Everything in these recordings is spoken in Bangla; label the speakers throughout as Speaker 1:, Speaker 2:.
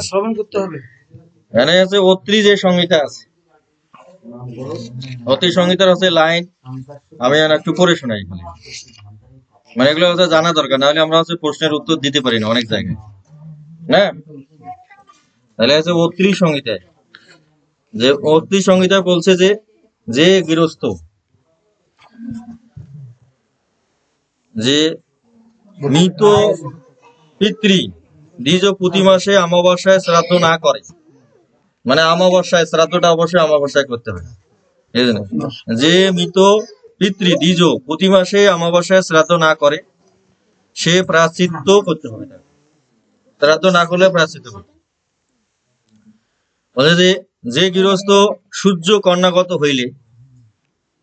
Speaker 1: শ্রবণ করতে হবে।
Speaker 2: এখানে আছে অত্রি যে সংহিতা আছে, অত্রি সংহিতার আছে লাইন, আমি একটু পড়ে শোনাই। মানে এগুলো হচ্ছে জানা দরকার, নাহলে আমরা হচ্ছে প্রশ্নের উত্তর দিতে পারি না অনেক জায়গায় না। তাহলে আছে অত্রি সংহিতায়, যে অত্রি সংহিতা বলছে যে যে গৃহস্থ যে মৃত পিতৃ দ্বিজ প্রতি মাসে অমাবস্যায় শ্রাদ্ধ না করে, মানে অমাবস্যায় শ্রাদ্ধটা অবশ্যই অমাবস্যায় করতে হবে। যে মৃত পিতৃ দ্বিজ প্রতি মাসে অমাবস্যায় শ্রাদ্ধ না করে সে প্রায়শ্চিত্ত করতে হবে। শ্রাদ্ধ না করলে প্রায়শ্চিত্ত করতে বলে যে গৃহস্থ সূর্য কন্যাগত হইলে,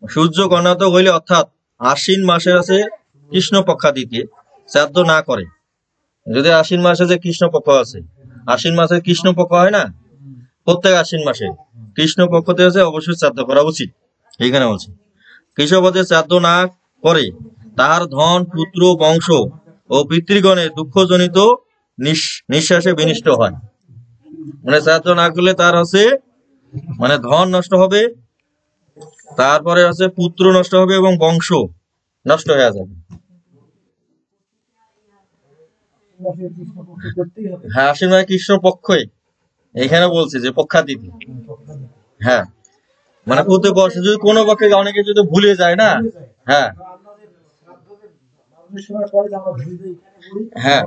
Speaker 2: সূর্য কন্যাগত হইলে অর্থাৎ আশ্বিন মাসের আছে কৃষ্ণ পক্ষাদিতে শ্রাদ্ধ না করে। যদি আশ্বিন মাসে যে কৃষ্ণ পক্ষ আছে, আশ্বিন মাসে কৃষ্ণ পক্ষ হয় না, প্রত্যেক আশ্বিন মাসে কৃষ্ণ পক্ষতে আছে অবশ্যই শ্রাদ্ধ করা উচিত। এইখানে বলছে কৃষ্ণপদে শ্রাদ্ধ না করে তাহার ধন পুত্র বংশ ও পিতৃগণের দুঃখজনিত নিঃশ্বাসে বিনিষ্ট হয়। মানে শ্রাদ্ধ না করলে তার আছে মানে ধন নষ্ট হবে, তারপরে আছে পুত্র নষ্ট হবে এবং বংশ নষ্ট হয়ে যাবে। হ্যাঁ, আশ্বিন মাসে কৃষ্ণ পক্ষে এখানে বলছে যে পক্ষাদিতি। হ্যাঁ, মানে প্রত্যেক বর্ষে যদি কোনো পক্ষে অনেকে যদি ভুলে যায় না, হ্যাঁ হ্যাঁ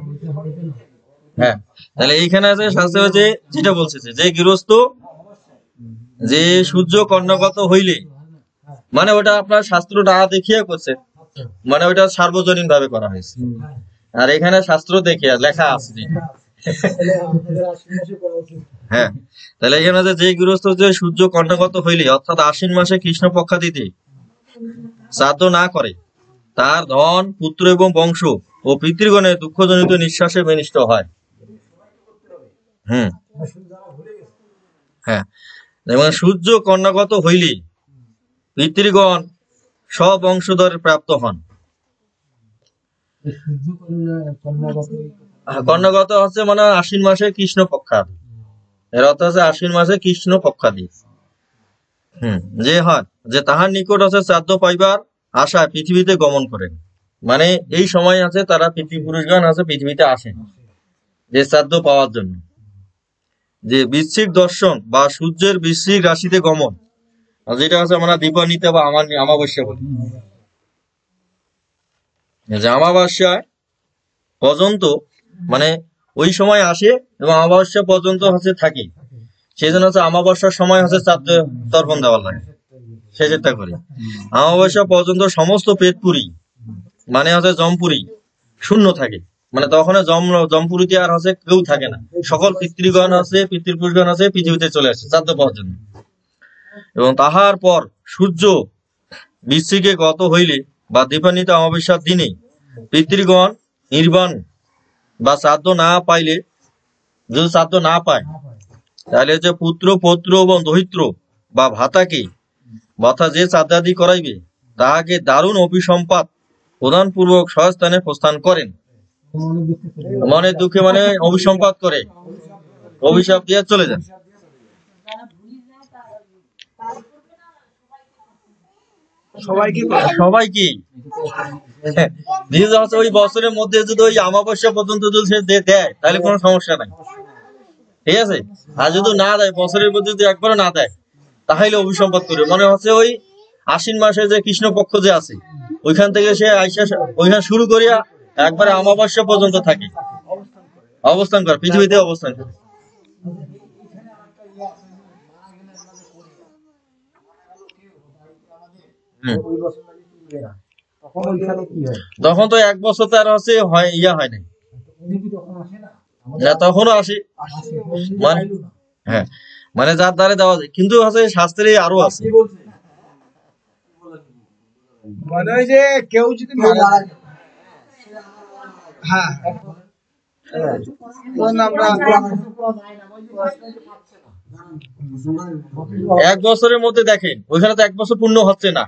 Speaker 2: হ্যাঁ, তাহলে এইখানে আছে শাস্ত্রে হচ্ছে যেটা বলছে যে গৃহস্থ যে সূর্য কর্ণগত হইলে, মানে ওটা আপনার শাস্ত্রটা দেখিয়ে করছে, মানে ওটা সার্বজনীন ভাবে করা হয়েছে। আর এখানে শাস্ত্র দেখিয়ে লেখা আছে। হ্যাঁ, তাহলে এখানে যে গৃহস্থ যে সূর্য কর্ণগত হইলে অর্থাৎ আশ্বিন মাসে কৃষ্ণ পক্ষাদিতে শ্রাদ্ধ না করে তার ধন পুত্র এবং বংশ ও পিতৃগণের দুঃখজনিত নিঃশ্বাসে বিনিষ্ট হয়। হ্যাঁ, এবং সূর্য কর্ণগত হইলে পিতৃগণ স্ববংশধরে প্রাপ্ত হন। কর্ণগত হচ্ছে মানে আশ্বিন মাসে কৃষ্ণ পক্ষাদি, এর অর্থ হচ্ছে আশ্বিন মাসে কৃষ্ণ পক্ষাদি। যে হয় যে তাহার নিকট আছে শ্রাদ্ধ পাইবার আশায় পৃথিবীতে গমন করেন, মানে এই সময় আছে তারা পিতৃপুরুষগণ আছে পৃথিবীতে আসেন যে শ্রাদ্ধ পাওয়ার জন্য। যে বৃশ্চিক দর্শন বা সূর্যের বৃশ্চিক রাশিতে গমন, যেটা আছে আমরা দীপান্বিতা বা অমাবস্যা বলি, যে অমাবস্যায় পর্যন্ত মানে ওই সময় আসে এবং অমাবস্যা পর্যন্ত হচ্ছে থাকে, সেই জন্য হচ্ছে অমাবস্যার সময় হচ্ছে শ্রাদ্ধ তর্পণ দেওয়ার লাগে, সে চেষ্টা করি। অমাবস্যা পর্যন্ত সমস্ত পেটপুরি মানে হচ্ছে জমপুরি শূন্য থাকে, মানে তখন জমপুরিতে আর হচ্ছে কেউ থাকে না, সকল পিতৃগণ আছে পিতৃপুরুষগণ আছে পৃথিবীতে চলে আসে শ্রাদ্ধ পাওয়ার জন্য। এবং তাহার পর সূর্য বৃশ্চিকে গত হইলে বা দীপান্বিত অমাবস্যার দিনে পিতৃগণ নির্বাণ বা শ্রাদ্ধ না পাইলে, যদি শ্রাদ্ধ না পায় তাহলে হচ্ছে পুত্র পৌত্র এবং দহিত্র বা ভাতাকে ভাতা যে শ্রাদ্ধাদি করাইবে তাহাকে দারুণ অভিসম্পাদ প্রদান পূর্বক স্বস্থানে প্রস্থান করেন। মনের দুঃখে মানে অভিসম্পাদ করে, অভিশাপ দিয়ে চলে যান। সবাই কি ওই বছরের মধ্যে যদি ওই অমাবস্যা পর্যন্ত যদি সে দেয় তাহলে কোনো সমস্যা নাই, ঠিক আছে। আর যদি না দেয়, বছরের মধ্যে যদি একবারও না দেয় তাহলে অভিসম্পাদ করবে। মনে হচ্ছে ওই আশ্বিন মাসে যে কৃষ্ণ পক্ষ যে আছে ওইখান থেকে সে আইসা ওইখানে শুরু করিয়া একবারে অমাবস্যা পর্যন্ত থাকে, অবস্থান করে পৃথিবীতে অবস্থান করে। তখন তো এক বছর তার হচ্ছে ইয়া হয় নাই, তখনও আসে, হ্যাঁ মানে যার দ্বারে দেওয়া যায়। কিন্তু হচ্ছে শাস্ত্রে আরো আছে,
Speaker 1: মানে ওই যে কেউ যদি হ্যাঁ
Speaker 2: এক বছরের মধ্যে দেখেন ওইখানে তো এক বছর পূর্ণ হচ্ছে না,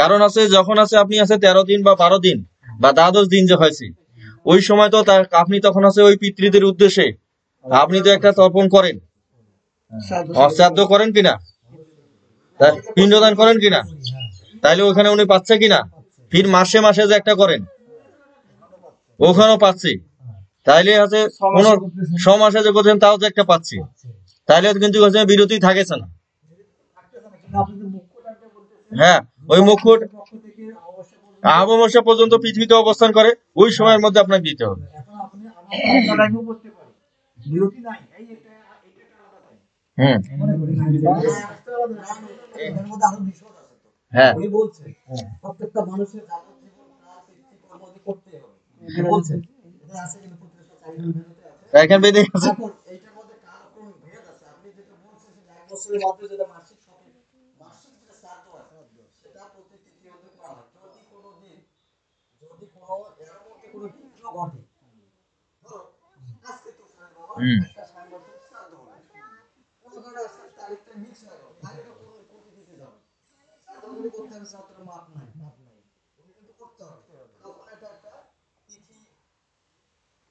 Speaker 2: কারণ আছে যখন আছে আপনি আছে 13 দিন বা 12 দিন বা 12 দিন যে হয়েছে ওই সময় তো আপনি তখন আছে ওই পিতৃদের উদ্দেশ্যে আপনি তো একটা তর্পণ করেন, শ্রাদ্ধ করেন কিনা, পিণ্ডদান করেন কিনা, তাইলে ওখানে উনি পাচ্ছে কিনা, ফির মাসে মাসে যে একটা করেন ওখানেও পাচ্ছি, তাইলে আছে কোন সমাসে যে করছেন তাও যে একটা পাচ্ছি, তাইলে কিন্তু বিরতি থাকেছে না। হ্যাঁ, ওই মুকুট অমাবস্যা পর্যন্ত পৃথিবীতে অবস্থান করে, ওই সময়ের মধ্যে আপনাকে দিতে হবে। হ্যাঁ,
Speaker 3: প্রত্যেকটা মানুষের করতে হবে।
Speaker 2: এখানে বেঁধে আছে।
Speaker 3: এইটার মধ্যে কালক্রম ভেদ আছে। আপনি যেটা বলছেন যে এক বছরের মধ্যে যেটা মাসিক যেটা শ্রাদ্ধ আছে সেটা প্রতি তৃতীয়তে করা হয়। যদি কোনো এর মধ্যে কোনো বিঘ্ন ঘটে, ধরো আজকে তো বাবা একটা সাংগঠনিক শ্রাদ্ধ হলো, কোনো কারণে আজকে তারিখটা মিক্স হয়ে গেল, তাহলে তো কোনো কোটি দিতে যাবে, শ্রাদ্ধগুলি করতে হবে, শ্রাদ্ধের মাপ নাই, উনি কিন্তু করতে হবে। তখন এটা একটা তিথি,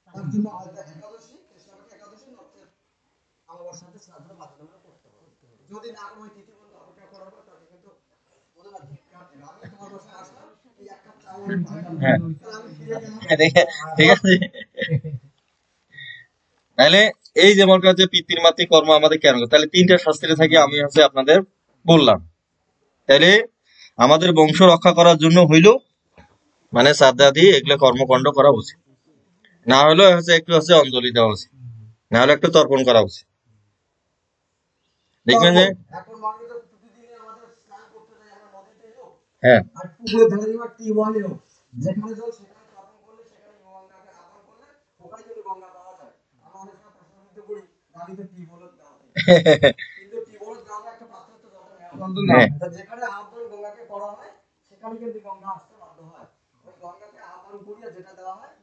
Speaker 3: তার জন্য আলাদা একাদশী, কৃষ্ণপক্ষ একাদশী নক্ষত্রের অমাবস্যাতে শ্রাদ্ধ বাধ্যতামূলক করতে হবে। যদি না কোনো তিথি পর্যন্ত অপেক্ষা করা হয় তাহলে কিন্তু ওদের আমি তোমার বাসায় আসলাম, এই এক কাপ চা আমি
Speaker 2: ঠিক আছে। তাহলে এই যে মনে করেন যে পিতৃমাতৃ কর্ম আমাদের কেন, তাহলে তিনটা শাস্ত্রে থাকি আমি হচ্ছে আপনাদের বললাম। তাহলে আমাদের বংশ রক্ষা করার জন্য হইল মানে শ্রাদ্ধাদি এগুলো কর্মকাণ্ড করা উচিত, না হলে হচ্ছে একটু হচ্ছে অঞ্জলি দেওয়া উচিত, না হলে একটু তর্পণ করা উচিত। দেখবেন যে
Speaker 3: এখন মানুষ প্রতিদিন আমাদের স্নান করতে যায়, আমরা নদীতে হোক
Speaker 2: হ্যাঁ
Speaker 3: আর পুকুরে ধারে বা টিউবওয়েলে হোক, যেখানে জল সেখানে তর্পণ করলে, সেখানে গঙ্গাকে আহ্বান করলে ওখানে যদি গঙ্গা পাওয়া যায়। আমরা অনেক সময় প্রশ্ন করি গাড়িতে টিউবওয়েল দেওয়া হয়, কিন্তু টিউবওয়েল দেওয়া একটা পাত্র তো যেখানে আহ্বান গঙ্গাকে করা হয় সেখানে কিন্তু গঙ্গা আসতে বাধ্য হয়। ওই গঙ্গাকে আহ্বান করিয়া যেটা দেওয়া হয়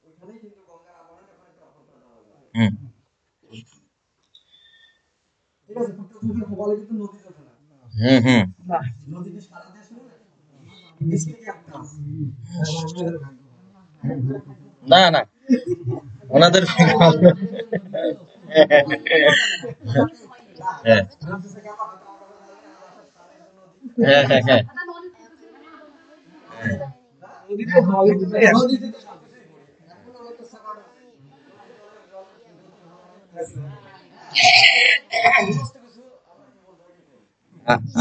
Speaker 3: ওইখানেই কিন্তু গঙ্গার আহ্বানে ওখানে তর্পণ করা দেওয়া হয়। ঠিক আছে, প্রত্যেক বলে কিন্তু নদী ওঠে না। নদীতে সারা দেশ
Speaker 2: না না ওনাদের হ্যাঁ হ্যাঁ হ্যাঁ হ্যাঁ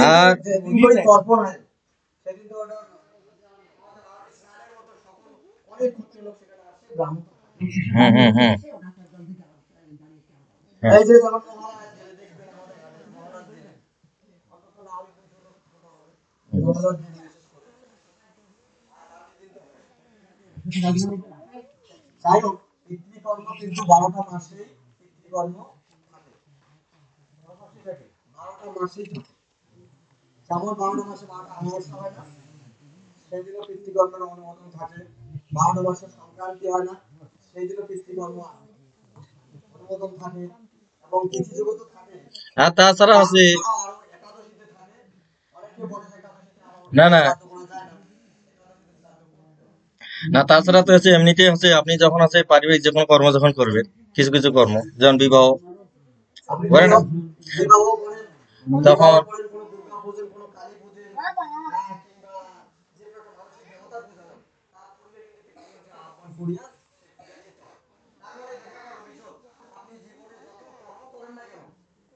Speaker 2: আর
Speaker 3: তর্পণ হয় সেদিন তো ওটা স্নানের মতো সকল অনেক ক্ষত্রিয় লোক সেখানে আসে, ব্রাহ্মণ এই যে যখন মহারাজ দেখবেন আমাদের মহারাজ দিলেন অন্তত না হলে কিন্তু মহারাজ দিন বিশেষ করে যাই হোক পিতৃকর্ম কিন্তু 12টা মাসে পিতৃকর্ম থাকে, 12টা মাসেই থাকে। যেমন 12টা মাসে 12টা অমাবস্যা হয় না, সেদিনও পিতৃকর্মের অনুমোদন থাকে। 12টা মাসে সংক্রান্তি হয় না, সেদিনও পিতৃকর্ম অনুমোদন থাকে, এবং তিথি যুগ তো থাকে।
Speaker 2: আর তাছাড়া আছে
Speaker 3: একাদশীতে থাকে, অনেকে বলে একাদশীতে
Speaker 2: না না
Speaker 3: শ্রাদ্ধ করা যায় না।
Speaker 2: না তাছাড়া তো হচ্ছে এমনিতে হচ্ছে আপনি যখন আছে পারিবারিক যে কোনো কর্ম যখন করবেন, কিছু কিছু কর্ম যেমন বিবাহ করে না,
Speaker 3: বিবাহ করেন,
Speaker 2: তখন
Speaker 3: করেন কোনো দুর্গা পূজা, কোনো কালী পূজা, কিংবা যে কোনো একটা মানুষের দেবতার পূজা করেন, তার পূর্বে কিন্তু পিতৃদেবকে আহ্বান করিয়া সেখানে যেতে হয়। তাহলে দেখা গেল বিষয় আপনি জীবনে যত কর্ম করেন না কেন,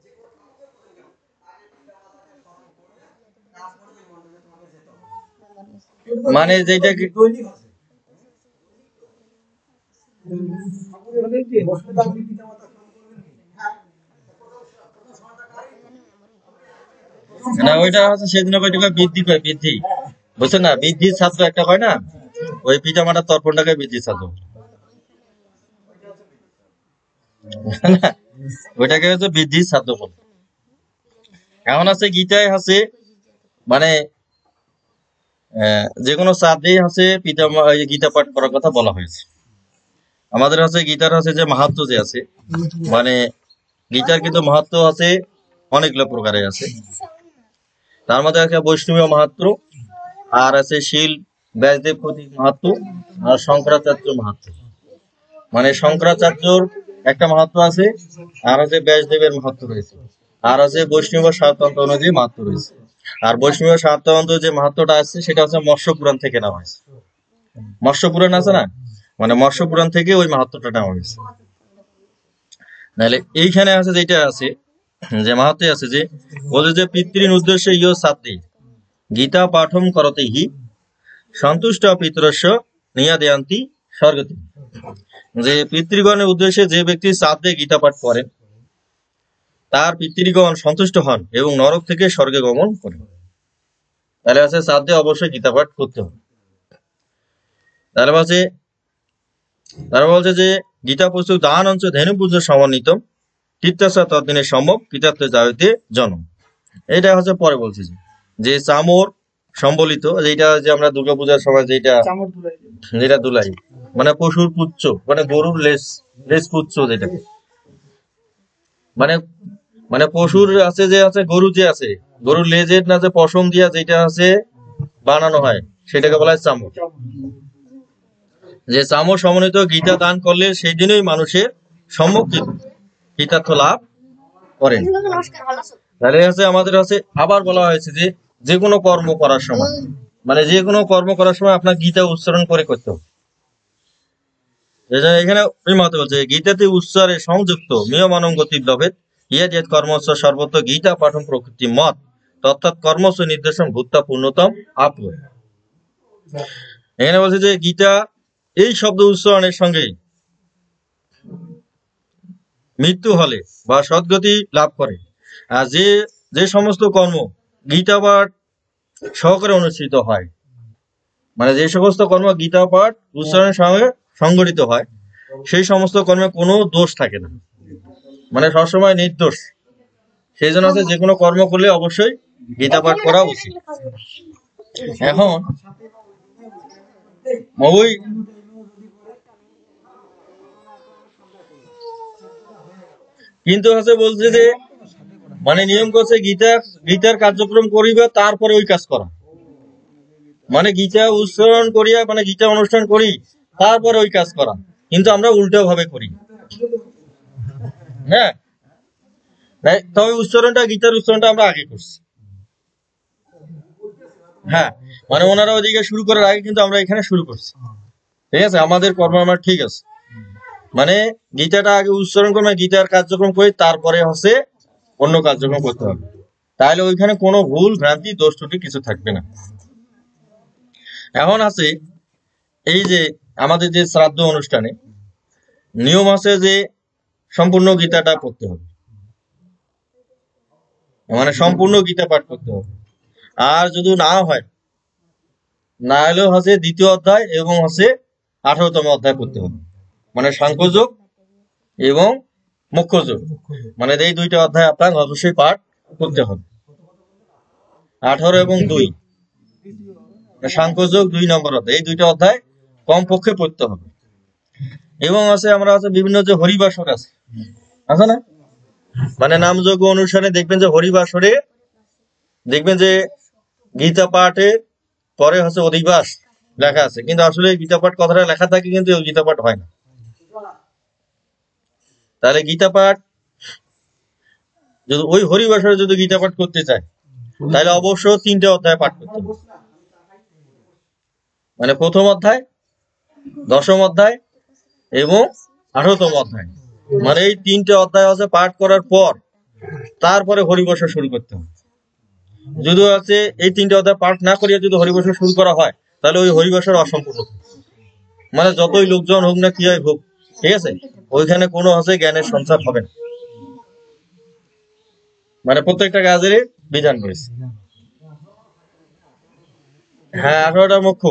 Speaker 3: যে কোনো কাজে করেন কেন, আগে পিতামাতাকে স্মরণ করিয়া তারপরে ওই মণ্ডপে তোমাকে যেতে হবে।
Speaker 2: মানে যেটা কি
Speaker 3: দৈনিক আছে বসলে আপনি পিতামাতা স্মরণ করবেন কি? হ্যাঁ, প্রথম সময়টা
Speaker 2: না ওইটা হচ্ছে সেদিন কয়টা বৃদ্ধি পায়, বৃদ্ধি বুঝছেন না, বৃদ্ধির ছাত্র একটা হয় না, ওই পিতা মাতার তর্পণটাকে বৃদ্ধির ছাত্র ওইটাকে হচ্ছে বৃদ্ধির ছাত্র বলে। এখন আছে গীতায় আছে মানে যে কোনো শ্রাদ্ধেই আছে পিতা গীতা পাঠ করার কথা বলা হয়েছে। আমাদের আছে গীতার আছে যে মাহাত্ম্য যে আছে, মানে গীতার কিন্তু মাহাত্ম্য আছে অনেকগুলো প্রকারের আছে। তার মধ্যে আছে বৈষ্ণবীয় মাহাত্ম্য, আর আছে শীল ব্যাসদেব কর্তৃক মাহাত্ম্য আর শঙ্করাচার্য মাহাত্ম্য। মানে শঙ্করাচার্যর একটা মাহাত্ম্য আছে, আর আছে ব্যাসদেবের মাহাত্ম্য রয়েছে, আর আছে বৈষ্ণব সারতন্ত্র অনুযায়ী মাহাত্ম্য রয়েছে। আর বৈষ্ণব সারতন্ত্র যে মাহাত্ম্যটা আছে সেটা হচ্ছে মৎস্য পুরাণ থেকে নেওয়া হয়েছে। মৎস্য পুরাণ আছে না, মানে মৎস্য পুরাণ থেকে ওই মাহাত্ম্যটা নেওয়া হয়েছে। তাহলে এইখানে আছে যেটা আছে যে মাহাত্ম্য আছে যে বলে যে পিতৃন উদ্দেশ্যে ইয় ছাত্রী গীতা পাঠম করতে হি সন্তুষ্ট পিতরস্য নিয়াদয়ান্তি স্বর্গতি। যে পিতৃগণের উদ্দেশ্যে যে ব্যক্তি শ্রাদ্ধে গীতা পাঠ করেন তার পিতৃগণ সন্তুষ্ট হন এবং নরক থেকে স্বর্গে গমন করেন। তাহলে আছে শ্রাদ্ধে অবশ্যই গীতা পাঠ করতে হবে। তাহলে বলছে যে গীতা পুস্তক দান অঞ্চল ধেনু পুজো সমন্বিত তীর্থাসা তদ্দিনের সম্ভব কৃতার্থ যাইতে জন্ম। এটা হচ্ছে পরে বলছে যে চামর সম্বলিত, যেটা যে আমরা দুর্গাপূজার সময় যেটা দুলাই, মানে পশুর পুচ্ছ, মানে গরুর লেজ পুচ্ছ, যেটা মানে মানে পশুর আছে যে আছে গরু যে আছে গরুর লেজের না যে পশম দিয়া যেটা আছে বানানো হয় সেটাকে বলা হয় চামর। যে চামর সমন্বিত গীতা দান করলে সেই দিনই মানুষের সম্যক কৃতার্থ লাভ করেন। তাহলে আছে আমাদের আছে আবার বলা হয়েছে যে যে কোনো কর্ম করার সময়, মানে যে কোনো কর্ম করার সময় আপনার গীতা উচ্চারণ করে করতে হবে। এখানে ওই মতে বলছে গীতাতে উচ্চারে সংযুক্ত নিয়মানুগতিক লভেদ ইয়া যে কর্মস্ব সর্বত্র গীতা পাঠন প্রকৃতি মত তৎ কর্মস্ব নির্দেশন ভূতা পূর্ণতম আপ। এখানে বলছে যে গীতা এই শব্দ উচ্চারণের সঙ্গে মৃত্যু হলে বা সদ্গতি লাভ করে। আর যে সমস্ত কর্ম গীতা পাঠ সহকারে অনুষ্ঠিত হয়, মানে যে সমস্ত কর্ম গীতা পাঠ উচ্চারণের সঙ্গে সংগঠিত হয় সেই সমস্ত কর্মে কোনো দোষ থাকে না, মানে সবসময় নির্দোষ। সেই জন্য যে কোনো কর্ম করলে অবশ্যই গীতা পাঠ করা উচিত। এখন ওই কিন্তু বলছে যে মানে নিয়ম করছে গীতার কার্যক্রম করিবা তারপরে ওই কাজ করা, মানে গীতা উচ্চারণ করিয়া মানে গীতা অনুষ্ঠান করি তারপরে ওই কাজ করা, কিন্তু আমরা উল্টো ভাবে করি। হ্যাঁ, তবে গীতার উচ্চারণটা আমরা আগে করছি। হ্যাঁ, মানে ওনারা ওইদিকে শুরু করার আগে কিন্তু আমরা এখানে শুরু করছি। ঠিক আছে, আমাদের কর্ম আমার ঠিক আছে, মানে গীতাটা আগে উচ্চারণ করে গীতার কার্যক্রম করি তারপরে হচ্ছে অন্য কার্যক্রম করতে হবে। তাহলে ওইখানে কোনো ভুল ভ্রান্তি দোষ ত্রুটি কিছু থাকবে না। এখন আছে এই যে আমাদের যে শ্রাদ্ধ অনুষ্ঠানে নিয়ম আছে যে সম্পূর্ণ গীতাটা পড়তে হবে, মানে সম্পূর্ণ গীতা পাঠ করতে হবে। আর যদি না হয়, না হলেও হচ্ছে দ্বিতীয় অধ্যায় এবং হচ্ছে 18তম অধ্যায় পড়তে হবে, মানে সাংখ্যযোগ এবং মুখ্যযোগ, মানে এই দুইটা অধ্যায় আপনার অবশ্যই পাঠ করতে হবে। 18 এবং 2 সাংখ্যযোগ 2 নম্বর অধ্যায়, এই দুইটা অধ্যায় কমপক্ষে পড়তে হবে। এবং আছে আমরা আছে বিভিন্ন যে হরিবাসর আছে না, মানে নামযজ্ঞ অনুষ্ঠানে দেখবেন যে হরিবাসরে দেখবেন যে গীতা পাঠের পরে হচ্ছে অধিবাস লেখা আছে, কিন্তু আসলে গীতা পাঠ কথাটা লেখা থাকে কিন্তু গীতা পাঠ হয় না। তাহলে গীতা পাঠ যদি ওই হরিবাসরে যদি গীতা পাঠ করতে চায় তাহলে অবশ্য 3টে অধ্যায় পাঠ করতে হবে, মানে প্রথম অধ্যায়, 10ম অধ্যায় এবং 18তম অধ্যায়, মানে এই 3টে অধ্যায় হচ্ছে পাঠ করার পর তারপরে হরিবাসর শুরু করতে হবে। যদি আছে এই 3টে অধ্যায় পাঠ না করিয়া যদি হরিবাসর শুরু করা হয় তাহলে ওই হরিবাসর অসম্পূর্ণ, মানে যতই লোকজন হোক না কি হয় হোক, ঠিক আছে, ওইখানে কোনো হচ্ছে জ্ঞানের সঞ্চার হবে না। মানে প্রত্যেকটা কাজের বিধান রয়েছে। হ্যাঁ, 18টা মুখ্য।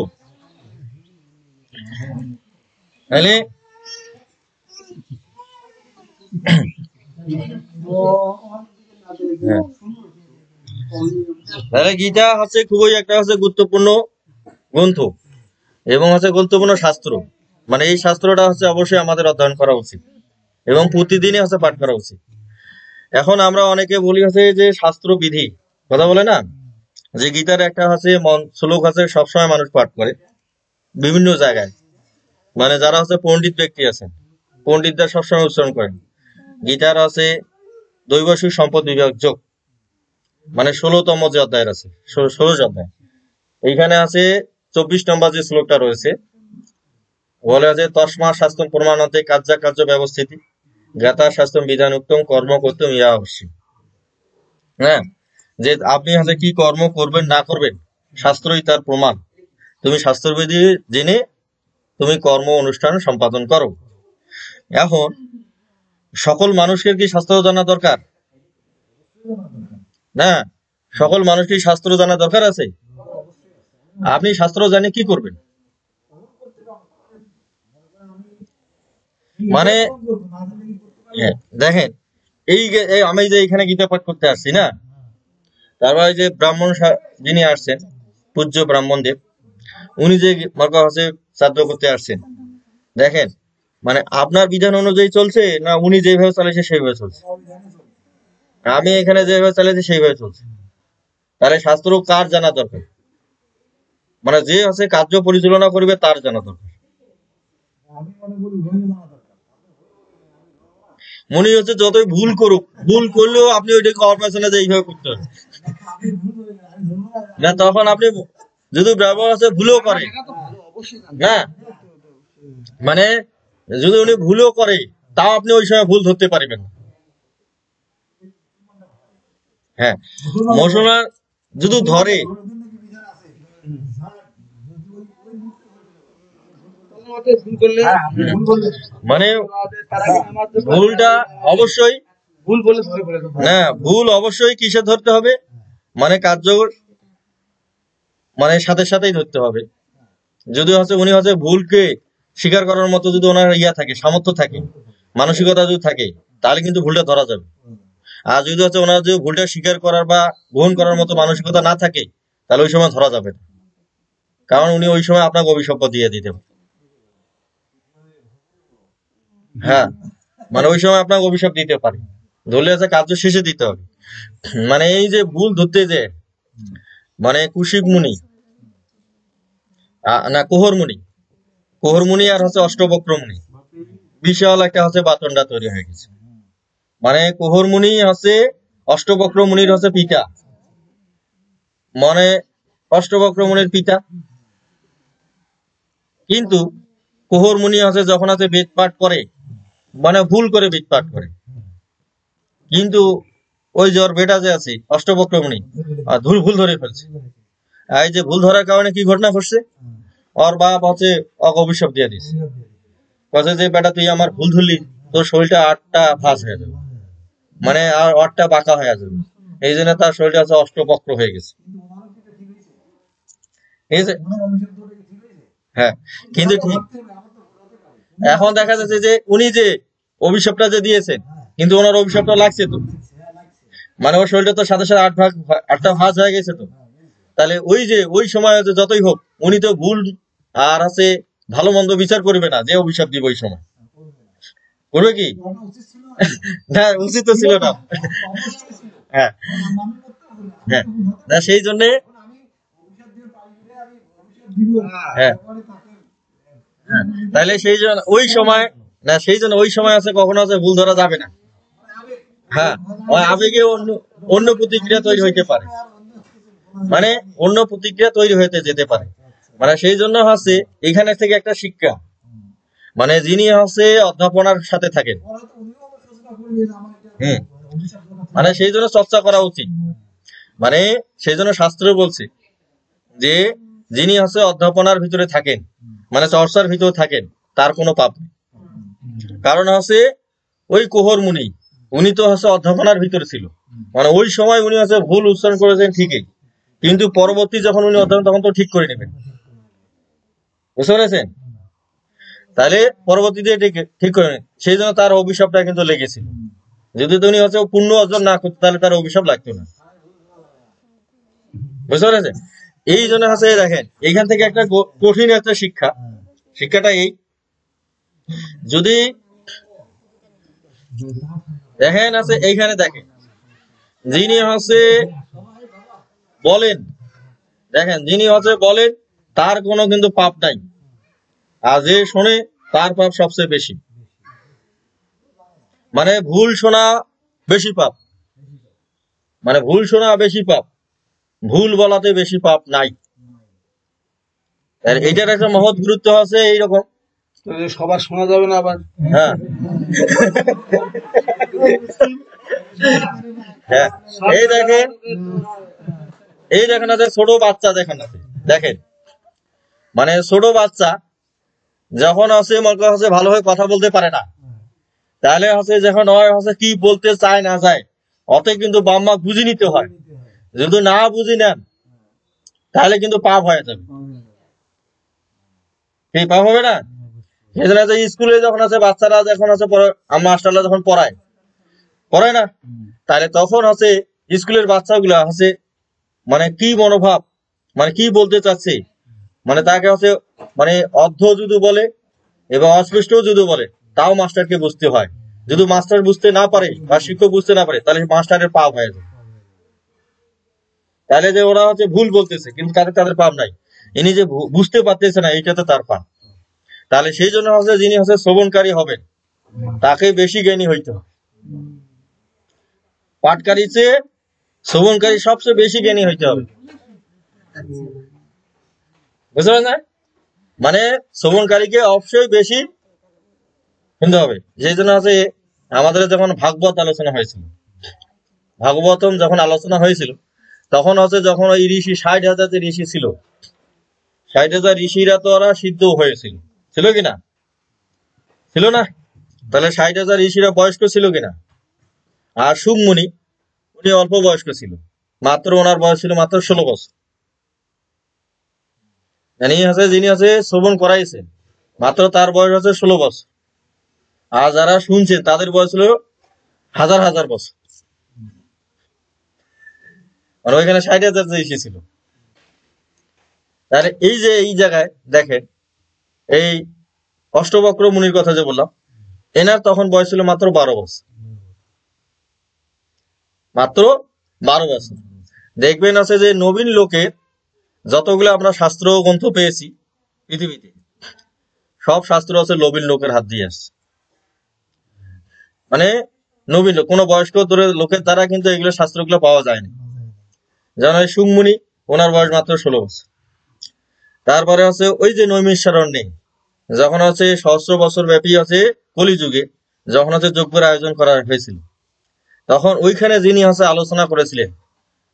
Speaker 2: তাহলে গীতা হচ্ছে খুবই একটা হচ্ছে গুরুত্বপূর্ণ গ্রন্থ এবং হচ্ছে গুরুত্বপূর্ণ শাস্ত্র, মানে এই শাস্ত্রটা হচ্ছে অবশ্যই আমাদের অধ্যয়ন করা উচিত এবং প্রতিদিনই হচ্ছে পাঠ করা উচিত। এখন আমরা অনেকে বলি হচ্ছে যে শাস্ত্র বিধি কথা বলে না, যে গীতার একটা হচ্ছে শ্লোক আছে সবসময় মানুষ পাঠ করে, বিভিন্ন জায়গায়, মানে যারা হচ্ছে পণ্ডিত ব্যক্তি আছেন, পণ্ডিতরা সবসময় উচ্চারণ করেন। গীতার আছে দৈবশিক সম্পদ বিভাগ যোগ, মানে 16তম যে অধ্যায়ের আছে, 16 অধ্যায়, এইখানে আছে 24 নম্বর যে শ্লোকটা রয়েছে, বলে আছে তস্মা শাস্ত্রম প্রমাণতে কার্য ব্যবস্থিতি জ্ঞাতা শাস্ত্রম বিধান উত্তম কর্ম করতেম ইয়া অবশ্যই। হ্যাঁ, যে আপনি হচ্ছে কি কর্ম করবেন না করবেন শাস্ত্রই তার প্রমাণ। তুমি শাস্ত্রবিধি জেনে তুমি কর্ম অনুষ্ঠান সম্পাদন করো। এখন সকল মানুষের কি শাস্ত্র জানা দরকার? না, সকল মানুষ কি শাস্ত্র জানা দরকার আছে? আপনি শাস্ত্র জানে কি করবেন? মানে দেখেন, এই আমি যে এখানে গীতা পাঠ করতে আসছি না, তারপরে যে ব্রাহ্মণ যিনি আসছেন, পূজ্য ব্রাহ্মণদেব, উনি যে মার্কা হচ্ছে শ্রাদ্ধ করতে আসছেন, দেখেন মানে আপনার বিধান অনুযায়ী চলছে না উনি যেভাবে চালিয়েছে সেইভাবে চলছে? আমি এখানে যেভাবে চালিয়েছি সেইভাবে চলছে। তাহলে শাস্ত্র কার জানা দরকার? মানে যে হচ্ছে কার্য পরিচালনা করবে তার জানা দরকার। মনে হচ্ছে যতই ভুল করুক, ভুল করলেও আপনি ওইটাকে অর্পেশনে যে এইভাবে করতে হবে না, তখন আপনি যদি ব্রাহ্মণ আছে ভুলও করে না, মানে যদি উনি ভুলও করে তাও আপনি ওই সময় ভুল ধরতে পারবেন না। হ্যাঁ, মুসলমান যদি ধরে, মানে ভুলটা অবশ্যই
Speaker 1: ভুল বলে ধরে ফেলে।
Speaker 2: না, ভুল অবশ্যই কিসে ধরতে হবে, মানে কার্য মানে সাথে সাথেই ধরতে হবে। যদি হচ্ছে উনি হচ্ছে ভুলকে স্বীকার করার মতো যদি ওনার ইয়া থাকে, সামর্থ্য থাকে, মানসিকতা যদি থাকে, তাহলে কিন্তু ভুলটা ধরা যাবে। আর যদি হচ্ছে ওনার যদি ভুলটা স্বীকার করার বা গ্রহণ করার মতো মানসিকতা না থাকে, তাহলে ওই সময় ধরা যাবে না, কারণ উনি ওই সময় আপনাকে অভিশাপ দিয়ে দিতে পারে। হ্যাঁ, মানে ওই সময় আপনাকে অভিশাপ দিতে পারে, ধরলে আছে কার্য শেষে দিতে হবে। মানে এই যে ভুল ধরতে যে মানে কুশিক মুনি না কোহর মুনি আর হচ্ছে অষ্টবক্র মুনি, বিশাল একটা হচ্ছে বাতনটা তৈরি হয়ে গেছে। মানে কোহর মুনি হচ্ছে অষ্টবক্র মুনির হচ্ছে পিতা, মানে অষ্টবক্র মুনির পিতা। কিন্তু কোহর মুনি হচ্ছে যখন আছে বেদ পাঠ করে, মানে ভুল করে বেদ পাঠ করে, কিন্তু ওই যে ওর বেটা যে আছে অষ্টবক্র মুনি ভুল ধরে ফেলছে। এই যে ভুল ধরার কারণে কি ঘটনা ঘটছে, ওর বাপ হচ্ছে অভিশাপ দিয়ে দিচ্ছে, বলছে যে বেটা তুই আমার ভুল ধরলি, তোর শরীরটা 8টা ভাঁজ হয়ে যাবে, মানে আর 8টা বাঁকা হয়ে যাবে। এই জন্য তার শরীরটা হচ্ছে অষ্টবক্র হয়ে গেছে। এই যে হ্যাঁ, কিন্তু ঠিক এখন দেখা যাচ্ছে যে উনি যে অভিশাপটা যে দিয়েছেন, কিন্তু ওনার অভিশাপটা লাগছে তো, মানে ওর শরীরটা তো সাথে সাথে 8টা ভাঁজ হয়ে গেছে তো। তাহলে ওই যে ওই সময় যতই হোক উনি তো ভুল আর আছে ভালো মন্দ বিচার করবে না, যে অভিশাপ দিব ওই সময় করবে কি? না, উচিত তো ছিল না। হ্যাঁ হ্যাঁ, না সেই জন্যে হ্যাঁ হ্যাঁ, তাহলে সেই জন্য ওই সময় না, সেই জন্য ওই সময় আছে কখনো আছে ভুল ধরা যাবে না। হ্যাঁ, ওই আবেগে অন্য প্রতিক্রিয়া তৈরি হইতে পারে, মানে অন্য প্রতিক্রিয়া তৈরি হইতে যেতে পারে। মানে সেই জন্য হচ্ছে এখানে থেকে একটা শিক্ষা, মানে যিনি হচ্ছে অধ্যাপনার সাথে থাকেন, মানে সেই জন্য চর্চা করা উচিত। মানে সেই জন্য শাস্ত্র বলছে যে যিনি হচ্ছে অধ্যাপনার ভিতরে থাকেন, মানে চর্চার ভিতরে থাকেন, তার কোনো পাপ নেই। কারণ হচ্ছে ওই কোহর মুনি উনি তো হচ্ছে অধ্যাপনার ভিতরে ছিল, মানে ওই সময় উনি হচ্ছে ভুল উচ্চারণ করেছেন ঠিকই, কিন্তু পরবর্তী যখন উনি অধ্যাপন তখন তো ঠিক করে নেবেন, বুঝতে পেরেছেন? তাহলে পরবর্তীতে ঠিক করে নেন, সেই জন্য তার অভিশাপটা কিন্তু লেগেছিল। যদি উনি হচ্ছে পুণ্য অর্জন না করতো তাহলে তার অভিশাপ লাগতো না, বুঝতে পেরেছেন? এই জন্য হচ্ছে দেখেন এইখান থেকে একটা কঠিন একটা শিক্ষাটা এই, যদি দেখেন আছে এইখানে দেখেন যিনি হচ্ছে বলেন, দেখেন যিনি হচ্ছে বলেন তার কোনো কিন্তু পাপ নাই, আর যে শোনে তার পাপ সবচেয়ে বেশি। মানে ভুল শোনা বেশি পাপ, মানে ভুল শোনা বেশি পাপ, ভুল বলাতে বেশি পাপ নাই। আর এটার একটা মহৎ গুরুত্ব আছে এইরকম।
Speaker 1: সবার শোনা যাবে না আবার।
Speaker 2: হ্যাঁ হ্যাঁ, এই দেখেন আছে ছোট বাচ্চা, দেখেন আছে, দেখেন মানে ছোট বাচ্চা যখন আছে মনে হচ্ছে ভালোভাবে কথা বলতে পারে না, তাহলে হচ্ছে যখন হয় হচ্ছে কি বলতে চায় না যায়, অত কিন্তু বাম্মা বুঝে নিতে হয়। যদি না বুঝি নেন তাহলে কিন্তু পাপ হয়ে যাবে। এই পাপ হবে না। সেজন্য আছে স্কুলে যখন আছে বাচ্চারা যখন আছে মাস্টাররা যখন পড়ায় না, তাহলে তখন হচ্ছে স্কুলের বাচ্চাগুলা হচ্ছে মানে কি মনোভাব, মানে কি বলতে চাচ্ছে, মানে তাকে হচ্ছে মানে অর্ধ যদি বলে এবং অস্পষ্ট যদি বলে তাও মাস্টারকে বুঝতে হয়। যদি মাস্টার বুঝতে না পারে বা শিক্ষক বুঝতে না পারে তাহলে মাস্টারের পাপ হয়ে যায়। তাহলে যে ওরা হচ্ছে ভুল বলতেছে কিন্তু তাদের পাপ নাই, ইনি যে বুঝতে পারতেছে না এইটাতে তার পাপ। তাহলে সেই জন্য হচ্ছে যিনি হচ্ছে শ্রবণকারী হবেন তাকে বেশি জ্ঞানী হইতে হবে। পাঠকারী চেয়ে শ্রবণকারী সবচেয়ে বেশি জ্ঞানী হইতে হবে, বুঝতে পারেন না? মানে শ্রবণকারীকে অবশ্যই বেশি শুনতে হবে। সেই জন্য হচ্ছে আমাদের যখন ভাগবত আলোচনা হয়েছিল, ভাগবতম যখন আলোচনা হয়েছিল তখন হচ্ছে যখন ওই ঋষি 60,000 যে ঋষি ছিল, 60,000 ঋষিরা তো ওরা সিদ্ধ হয়েছিল, ছিল কিনা? ছিল না? তাহলে 60,000 ঋষিরা বয়স্ক ছিল কিনা? আর সুমুনি উনি অল্প বয়স্ক ছিল, মাত্র ওনার বয়স ছিল মাত্র 16 বছর। যিনি আছে শ্রবণ করাইছেন মাত্র তার বয়স হচ্ছে 16 বছর, আর যারা শুনছেন তাদের বয়স ছিল হাজার হাজার বছর। মানে ওইখানে 60,000 যে ঋষি ছিল। তাহলে এই যে এই জায়গায় দেখেন এই অষ্টবক্র মুনির কথা যে বললাম, এনার তখন বয়স ছিল মাত্র 12 বছর, মাত্র 12 বছর। দেখবেন আছে যে নবীন লোকের যতগুলো আমরা শাস্ত্র গ্রন্থ পেয়েছি পৃথিবীতে, সব শাস্ত্র আছে নবীন লোকের হাত দিয়ে আসছে। মানে নবীন লোক, কোনো বয়স্ক লোকের দ্বারা কিন্তু এগুলো শাস্ত্রগুলো পাওয়া যায়নি। যেমন সুমুনি, ওনার বয়স মাত্র 16 বছর। তারপরে আছে ওই যে নৈমিষারণ্যে যখন হচ্ছে সহস্র বছর ব্যাপী আছে কলিযুগে যখন হচ্ছে যজ্ঞের আয়োজন করা হয়েছিল, তখন ওইখানে যিনি হচ্ছে আলোচনা করেছিলেন,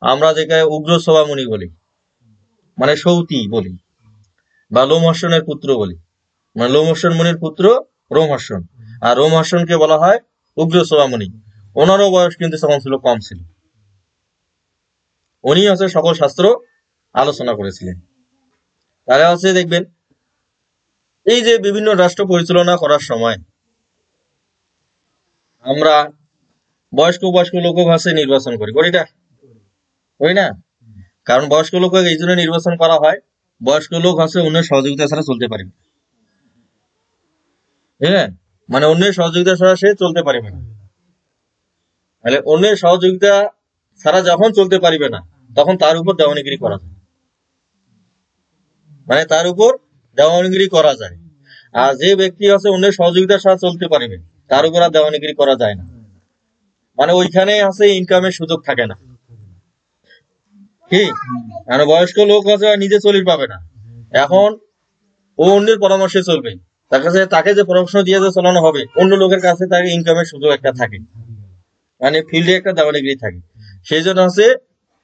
Speaker 2: আমরা যেখানে উগ্র সভা মুনি বলি, মানে সৌতি বলি বা লোমহর্ষণের পুত্র বলি, মানে লোমহর্ষণ মুনির পুত্র রোমহর্ষণ, আর রোমহর্ষণকে বলা হয় উগ্র সভা মুনি। ওনারও বয়স কিন্তু তখন ছিল কম ছিল, উনি হচ্ছে সকল শাস্ত্র আলোচনা করেছিলেন। তারা হচ্ছে দেখবেন এই যে বিভিন্ন রাষ্ট্র পরিচালনা করার সময় আমরা বয়স্ক লোক হচ্ছে নির্বাচন করি না? করি না? কারণ বয়স্ক লোক এই জন্য নির্বাচন করা হয়, বয়স্ক লোক হচ্ছে অন্যের সহযোগিতা ছাড়া চলতে পারবে, হ্যাঁ, মানে অন্যের সহযোগিতা ছাড়া সে চলতে পারবে না। তাহলে অন্যের সহযোগিতা ছাড়া যখন চলতে পারবে না তখন তার উপর দেওয়ানিগিরি করা যায়, মানে তার উপর দেওয়ানিগিরি করা যায়। আর যে ব্যক্তি আছে অন্যের সহযোগিতা ছাড়া চলতে পারবে তার উপর আর দেওয়ানিগিরি করা যায় না, মানে ওইখানে আছে ইনকামের সুযোগ থাকে না। কি মানে বয়স্ক লোক আছে নিজে চলির পাবে না, এখন ও অন্যের পরামর্শে চলবে, তাকে যে পরামর্শ দিয়ে যে চালানো হবে অন্য লোকের কাছে তার ইনকামের সুযোগ একটা থাকে, মানে ফিল্ডে একটা দেওয়ানিগিরি থাকে। সেই জন্য হচ্ছে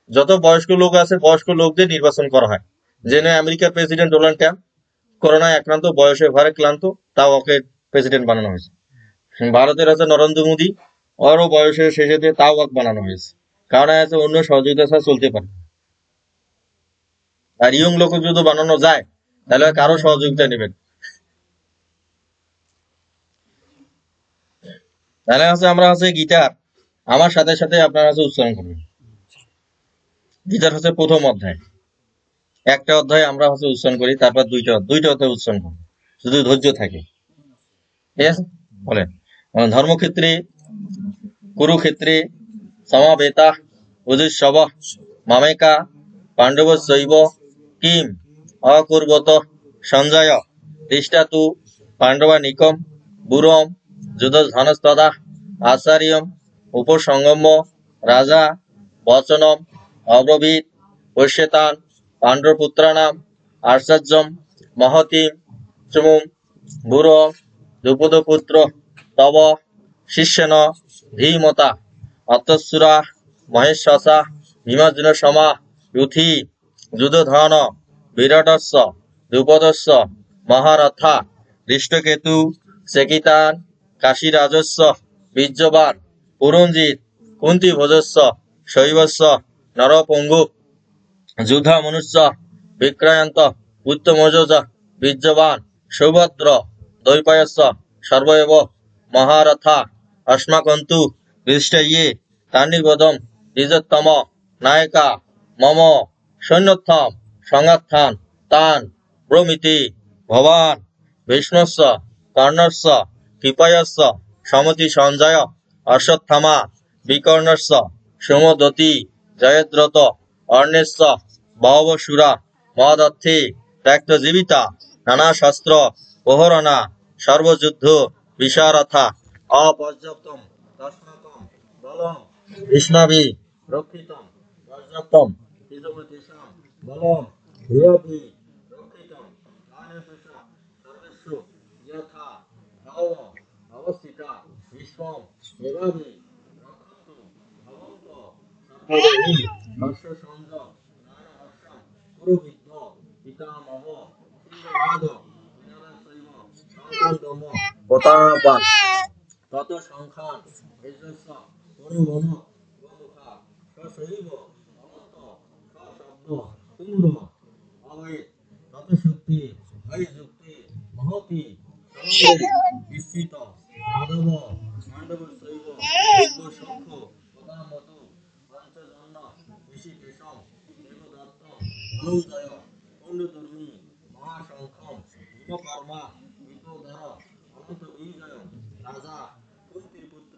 Speaker 2: যত বয়স্ক লোক আছে বয়স্ক লোকদের নির্বাচন করা হয়। যেন আমেরিকার প্রেসিডেন্ট ডোনাল্ড ট্রাম্প করোনায় আক্রান্ত, বয়সে ঘরে ক্লান্ত, তাও ওকে প্রেসিডেন্ট বানানো হয়েছে। ভারতের আছে নরেন্দ্র মোদী, ওরও বয়সের শেষেতে তাও ওকে বানানো হয়েছে, কারণ আছে অন্য সহযোগিতা ছাড়া চলতে পারে। আর ইয়ং লোক যদি বানানো যায় তাহলে কারো সহযোগিতা নেবেন। তাহলে আছে আমরা আছে গীতার আমার সাথে সাথে আপনারা আছে উচ্চারণ করবেন। গীতার হচ্ছে প্রথম অধ্যায়, একটা অধ্যায় আমরা হচ্ছে উচ্চারণ করি, তারপর দুইটা অধ্যায় উচ্চারণ করি, যদি ধৈর্য থাকে। ঠিক আছে, বলেন। ধর্মক্ষেত্রে কুরুক্ষেত্রে সমাবেতা উদুৎসব মামেকা পাণ্ডবস্যৈব কিম অকুর্বত সঞ্জয় তিষ্ঠাতু পাণ্ডবানিকম বুরম যুধধনস্তদা আচার্যম উপসঙ্গম্য রাজা বচনম অব্রবীত পশ্যতান পাণ্ড্রপুত্রাণাম আচার্যম মহতিম চমুম বুরম দ্রুপদপুত্র তব শিষ্যেন ধীমতা অতঃসুরা মহেশ্বসা ভীমার্জুন সমা রুথি যুধধন বিরাটস্য দ্রুপদস্য মহারথা দৃষ্টকেতু সেকিতান কাশীরাজস্য বীর্যবান পুরঞ্জিত কুন্তিভোজস্য শৈবস্য নরপঙ্গু যুধা মনুষ্য বিক্রায়ন্ত উত্তমোজজ বীর্যবান সৌভদ্র দ্বৈপায়স্য সর্বৈব মহারথা অস্মাকন্তু দৃষ্টয়ে তান্নিবদম দ্বিজোত্তম নায়িকা মম সৈন্যত্থম সংগাত্থান তান ব্রমিতি ভবান ভীষ্মস্য কর্ণস্য কৃপয়স্য সমতি সঞ্জয় অশ্বত্থামা বিকর্ণস্য সুমদতি জয়দ্রত অর্ণেস্য বহবসুরা মদর্থে ত্যক্তজীবিতা নানা শস্ত্র প্রহরণা সর্বযুদ্ধ বিশারথা অপর্যাপ্তম দশমকম বলম বিষ্ণাভি রক্ষিতম পর্যাপ্তম তিজমতিষাম বলম ধ্রুবভি রক্ষিতম কানেষু সর্বেষু যথা ভব অবস্থিতা বিশ্বম এভাবে রক্ষন্তু ভবন্ত সর্বদেবী হর্ষ সঞ্জ নানা হর্ষম পুরোবিদ্ধ পিতামহ সুন্দরনাদ বিনাশৈব সংকন্দম পতাবান তত সংখ্যান নিজস্ব অনুমন গোমুখা সশৈব অনন্ত সশব্দ তুম্র অবয়ে তত শক্তি হরি যুক্তি মহতি সনন্দে বিস্তৃত মাধব মান্ডব শৈব দিব্য শঙ্খ পদামতু পঞ্চজন্য ঋষিকেশম দেবদত্তম ধনঞ্জয় পণ্ডুধর্মী মহাশঙ্খম ভীমকর্মা বিপোধর অনন্ত বিজয় রাজা কুন্তির পুত্র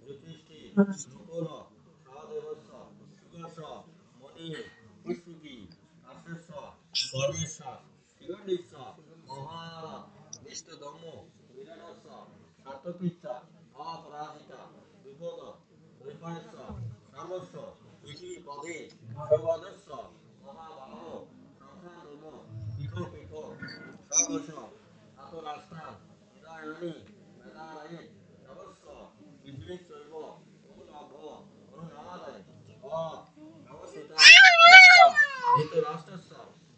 Speaker 2: যুধিষ্ঠি নকুল সহদেবস্য সুগর্ষ মণি পুষ্পিকি কাশ্যস্য পরমেশ্বর শিখণ্ডিস্য মহারথ বিষ্ণুদম্য বিরাটস্য সার্থকীচ্ছ অপরাজিতা বিপদ দ্বৈপায়স্য সর্বস্ব পৃথিবী পদে সর্বদস্য মহাবাহ সংখ্যানম পিঠ পিঠ সর্বস্ব আতরাস্তান হৃদয়ানি মেধারায়ে নবস্য পৃথিবী শৈব অনুনভ অনুনামাদয় অবস্থিতা ধৃতরাষ্ট্রস্য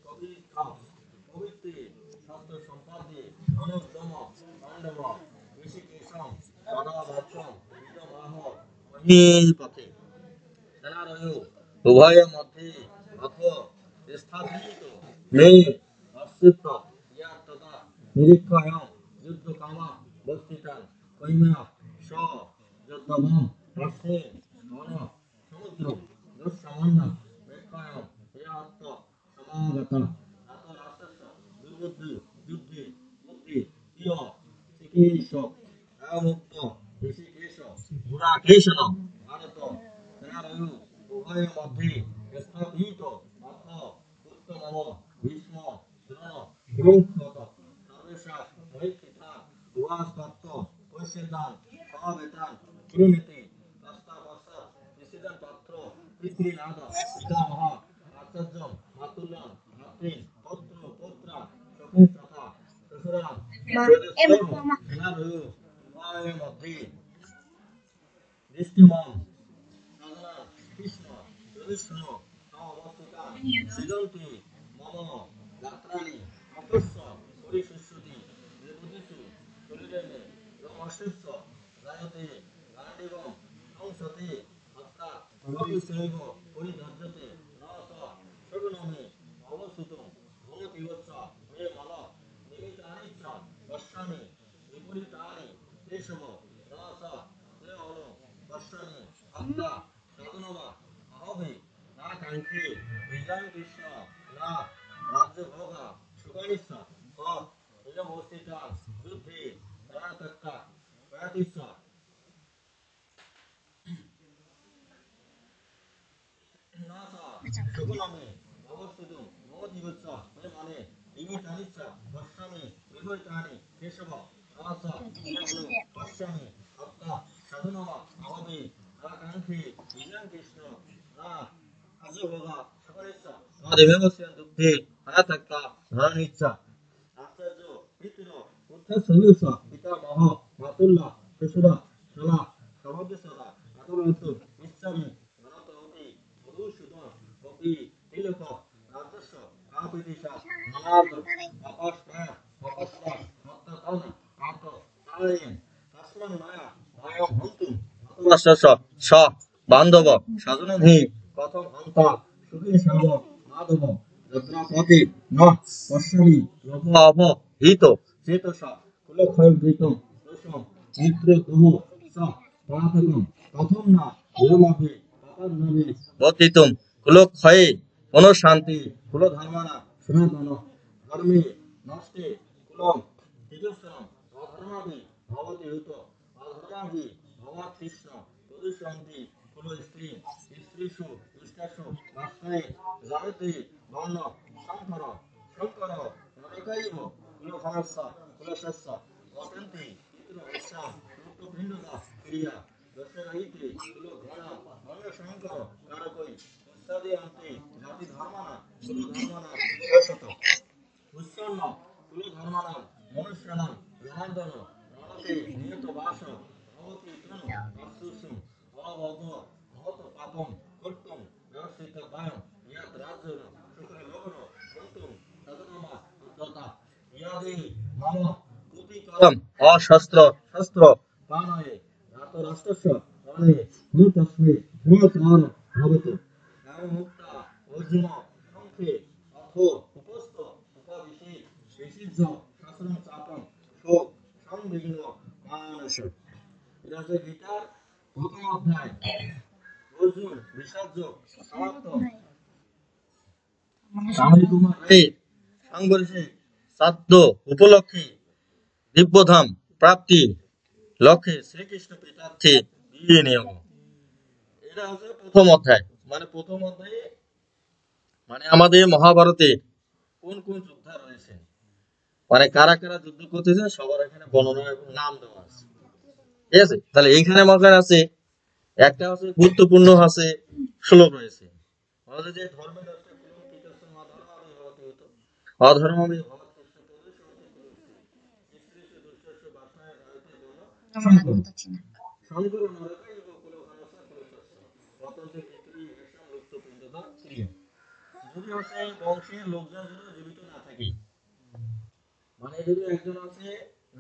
Speaker 2: কপিত্থ পবিত্রে শাস্ত্র সম্পাদে অনুত্তম পাণ্ডব ঋষিকেশম সদাবর্ষম বিদমাহ মহীপথে সেনারয় উভয় মধ্যে অথ স্থাপিত মে অস্তিত্ব ইয়াত্ততা নিরীক্ষয়ং যুদ্ধকামা বস্তিতান কৈমেয় স যুদ্ধভম রশ্মি মন সমুদ্র দুঃসামান্য প্রেক্ষয়ং ইয়াত্ত সমাগত আত রাষ্ট্রস্য দুর্বুদ্ধি যুদ্ধে বুদ্ধি প্রিয় চিকিৎসক মুক্ত ঋষিকেশ গুণাকেশন ভারত সেনারয় উভয় মধ্যে স্থাপিত অথ উত্তমম ভীষ্ম দ্রোণ হিংসত সর্বেষাং মহিক্ষিতা উহাস্তত্ত্ব পশ্যেতান সমবেতান কুরুনীতি তস্তাপশ্চাৎ নিষিদান তত্র পিতৃনাদ পিতামহ আচার্যম মাতুলম মাতৃন পৌত্র পৌত্রা সখী তথা শ্বশুরান সেনারয় উভয় মধ্যে দৃষ্টিমম সাধনা কৃষ্ণ যদিষ্ণ সমবস্থিতা সৃজন্তি মম গাত্রাণি অপস্য পরিশুষ্যতি নির্বুদ্ধিষু শরীরেণে রমস্যস্য জায়তে গাণ্ডিবম সংসতে হস্তা রবিশৈব পরিধর্যতে রস সগুণমে অবস্থিতং ভবতিবৎস মে মল নিমিতানি চ পশ্যামি বিপরীতানি কেশব রস তে অল পশ্যামি হস্তা সগুণমা অহবে না কাঙ্ক্ষে বিজয়ং কৃষ্ণ না রাজ্যভোগা সুগানিস্য তৎ নিজমবস্থিতাং যুদ্ধে রণাতক্কা প্রয়াতিস্য নাথ সগুণমে অবস্থিতং ভবতিবৎস মে মানে নিমিতানি চ পশ্যামি অদ্বৈতানি কেশব আচা বিনালো পশ্যামি আত্মা সাধুনমা আহবে আকাঙ্ক্ষী বিজয়ং কৃষ্ণ না আজভোগা সকলেচ্ছা আদিমেবস্যান দুঃখে আয়াথাক্কা ধরণীচ্ছা আচার্য পিতৃ উত্থান সহিংস পিতামহ মাতুল্লা শ্বশুরা শালা সভাব্যসদা আতরন্তু ইচ্ছামি গণত অতি মধুসূদন কপি তিলক রাজস্ব কাপিদিশা নানার্দ অপস্ময় অপস্মা মত্ততন আত তারেন তস্মন মায়া ভয়ং হন্তুম আতরাশ্বাস স বান্ধব সাধনং হি কথম হন্তা সুখী সাব মাধব যদ্রাপতি ন পশ্যমি লোভ অভ হিত চেতস কুলক্ষয় গীতম দোষম মিত্র দুহ স পরাতকম কথম না নিয়মাভি পতন্নভি বর্তিতুম কুলক্ষয়ে মনঃশান্তি কুলধর্মনা সনাতন ধর্মে নষ্টে কুলম তেজস্বম অধর্মাভি ভবতি হুত অধর্মাভি ভবাৎ কৃষ্ণ তদুশান্তি কুল স্ত্রী স্ত্রীষু দুষ্টাসু বাস্তবে জাগতে বর্ণ শঙ্কর শঙ্কর নরকাইব কুলঘনস্য কুলশস্য অতন্তি পিতৃ হস্যা রূপপিণ্ডদা ক্রিয়া দশরহিতে কুলঘনা বর্ণ শঙ্কর কারকই উৎসাদে অন্তে জাতি ধর্মনা কুলধর্মনা শাশ্বত উৎসন্ন কুলধর্মনা মনুষ্যানাং জনার্দন রণতে নিয়ত বাস ভবতি তনু অসুসুম অবগ ভবত পাপম কর্তুম ব্যবস্থিত বায়ং ইয়াত রাজ্যর শুক্র লগ্ন হন্তুম তদনামা উদ্ধতা ইয়াদে মম কুপিকরম অশস্ত্র শস্ত্র পানয়ে রাত রাষ্ট্রস্য রণে ভূতস্মে ভূতর ভবতু এমন মুক্তা অর্জুন সংখ্যে অথ উপস্থ উপবিশে বিশিদ্ধ শাস্ত্রম চাপম শোক সংবিঘ্ন মানস। এটা হচ্ছে গীতার প্রথম অধ্যায়। অর্জুন বিষাদ যোগ সমাপ্ত। কামিনী কুমার রায়ের সাংবর্ষিক শ্রাদ্ধ উপলক্ষে দিব্যধাম প্রাপ্তি লক্ষ্যে শ্রীকৃষ্ণ পিতার্থে বিয়ে নিয়ম। এটা হচ্ছে প্রথম অধ্যায়। মানে প্রথম অধ্যায়ে মানে আমাদের মহাভারতে কোন কোন যোদ্ধা রয়েছে, মানে কারা কারা যুদ্ধ করতেছে সবার এখানে বর্ণনা এবং নাম দেওয়া আছে। ঠিক আছে, তাহলে এইখানে মজার আছে একটা হচ্ছে গুরুত্বপূর্ণ আছে শ্লোক রয়েছে, আমাদের যে ধর্মের অধর্মে যদি হচ্ছে বংশের লোকজন যদি জীবিত না থাকে, মানে যদি একজন আছে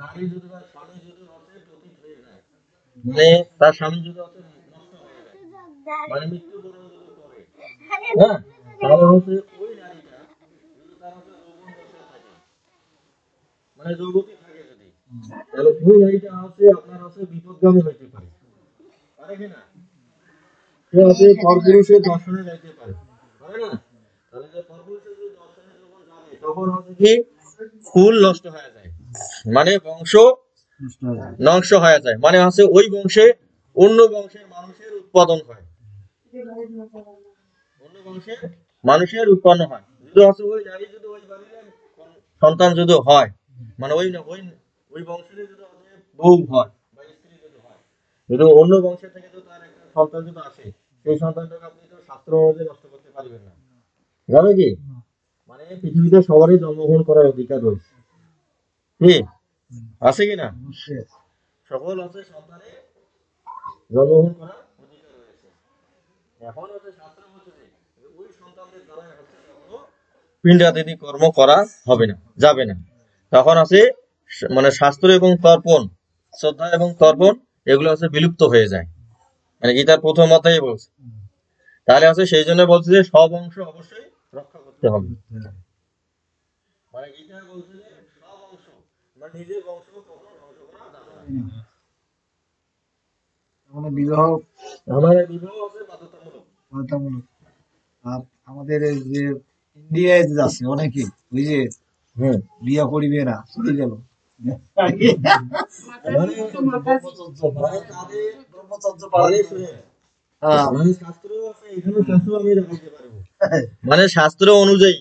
Speaker 2: নারী যদি বা স্বামী যদি হচ্ছে পতিত হয়ে যায়, মানে তার স্বামী যদি হচ্ছে নষ্ট হয়ে যায়, মানে মৃত্যুবরণ যদি করে, হ্যাঁ, তাহলে হচ্ছে ওই নারীটা যদি তার হচ্ছে যৌবন দশায় থাকে, মানে যৌবতী থাকে যদি, তাহলে ওই নারীটা হচ্ছে আপনার হচ্ছে বিপদগামী হইতে পারে, পারে কিনা? সে হচ্ছে পরপুরুষের দর্শনে যাইতে পারে, পারে না? তাহলে যে পরপুরুষের যদি দর্শনে যখন যাবে তখন হচ্ছে কি ফুল নষ্ট হয়ে যায়, মানে বংশ ধ্বংস হয়ে যায়, মানে হচ্ছে ওই বংশে অন্য বংশের মানুষের উৎপাদন হয়, অন্য বংশের মানুষের উৎপন্ন হয়। যদি হচ্ছে ওই নারী যদি ওই বাড়ির সন্তান যদি হয়, মানে ওই ওই ওই বংশের যদি বউ হয় বা স্ত্রী যদি হয়, যদি অন্য বংশের থেকে যদি তার একটা সন্তান যদি আসে, সেই সন্তানটাকে আপনি তো শাস্ত্র অনুযায়ী নষ্ট করতে পারবেন না, যাবে কি? মানে পৃথিবীতে সবারই জন্মগ্রহণ করার অধিকার রয়েছে, কি আছে কিনা? সকল হচ্ছে সন্তানের জন্মগ্রহণ করার অধিকার রয়েছে। এখন হচ্ছে শাস্ত্র বলছে যে ওই সন্তানদের দ্বারা হচ্ছে কখনো পিণ্ডাদিতি কর্ম করা হবে না, যাবে না। তখন আছে মানে শাস্ত্র এবং তর্পণ, শ্রদ্ধা এবং তর্পণ এগুলো হচ্ছে বিলুপ্ত হয়ে যায়, মানে গীতার প্রথম অধ্যায়ে বলছে। তাহলে আছে সেই জন্য বলছে যে সব অংশ অবশ্যই রক্ষা করতে হবে, মানে গীতা বলছে যে সব অংশ মানে নিজের বংশ কখনো ধ্বংস করা যাবে না।
Speaker 1: মানে বিবাহ
Speaker 2: আমাদের বিবাহ আছে বাধ্যতামূলক।
Speaker 1: বাধ্যতামূলক। আর আমাদের এই যে ইন্ডিয়ায় যে আছে অনেকে ওই যে বিয়ে করিবে না চলে গেল,
Speaker 2: মানে তাদের ব্রহ্মচর্য পালন করে। মানে শাস্ত্র আছে, এখানে শাস্ত্র আমি দেখাতে পারবো, মানে শাস্ত্র অনুযায়ী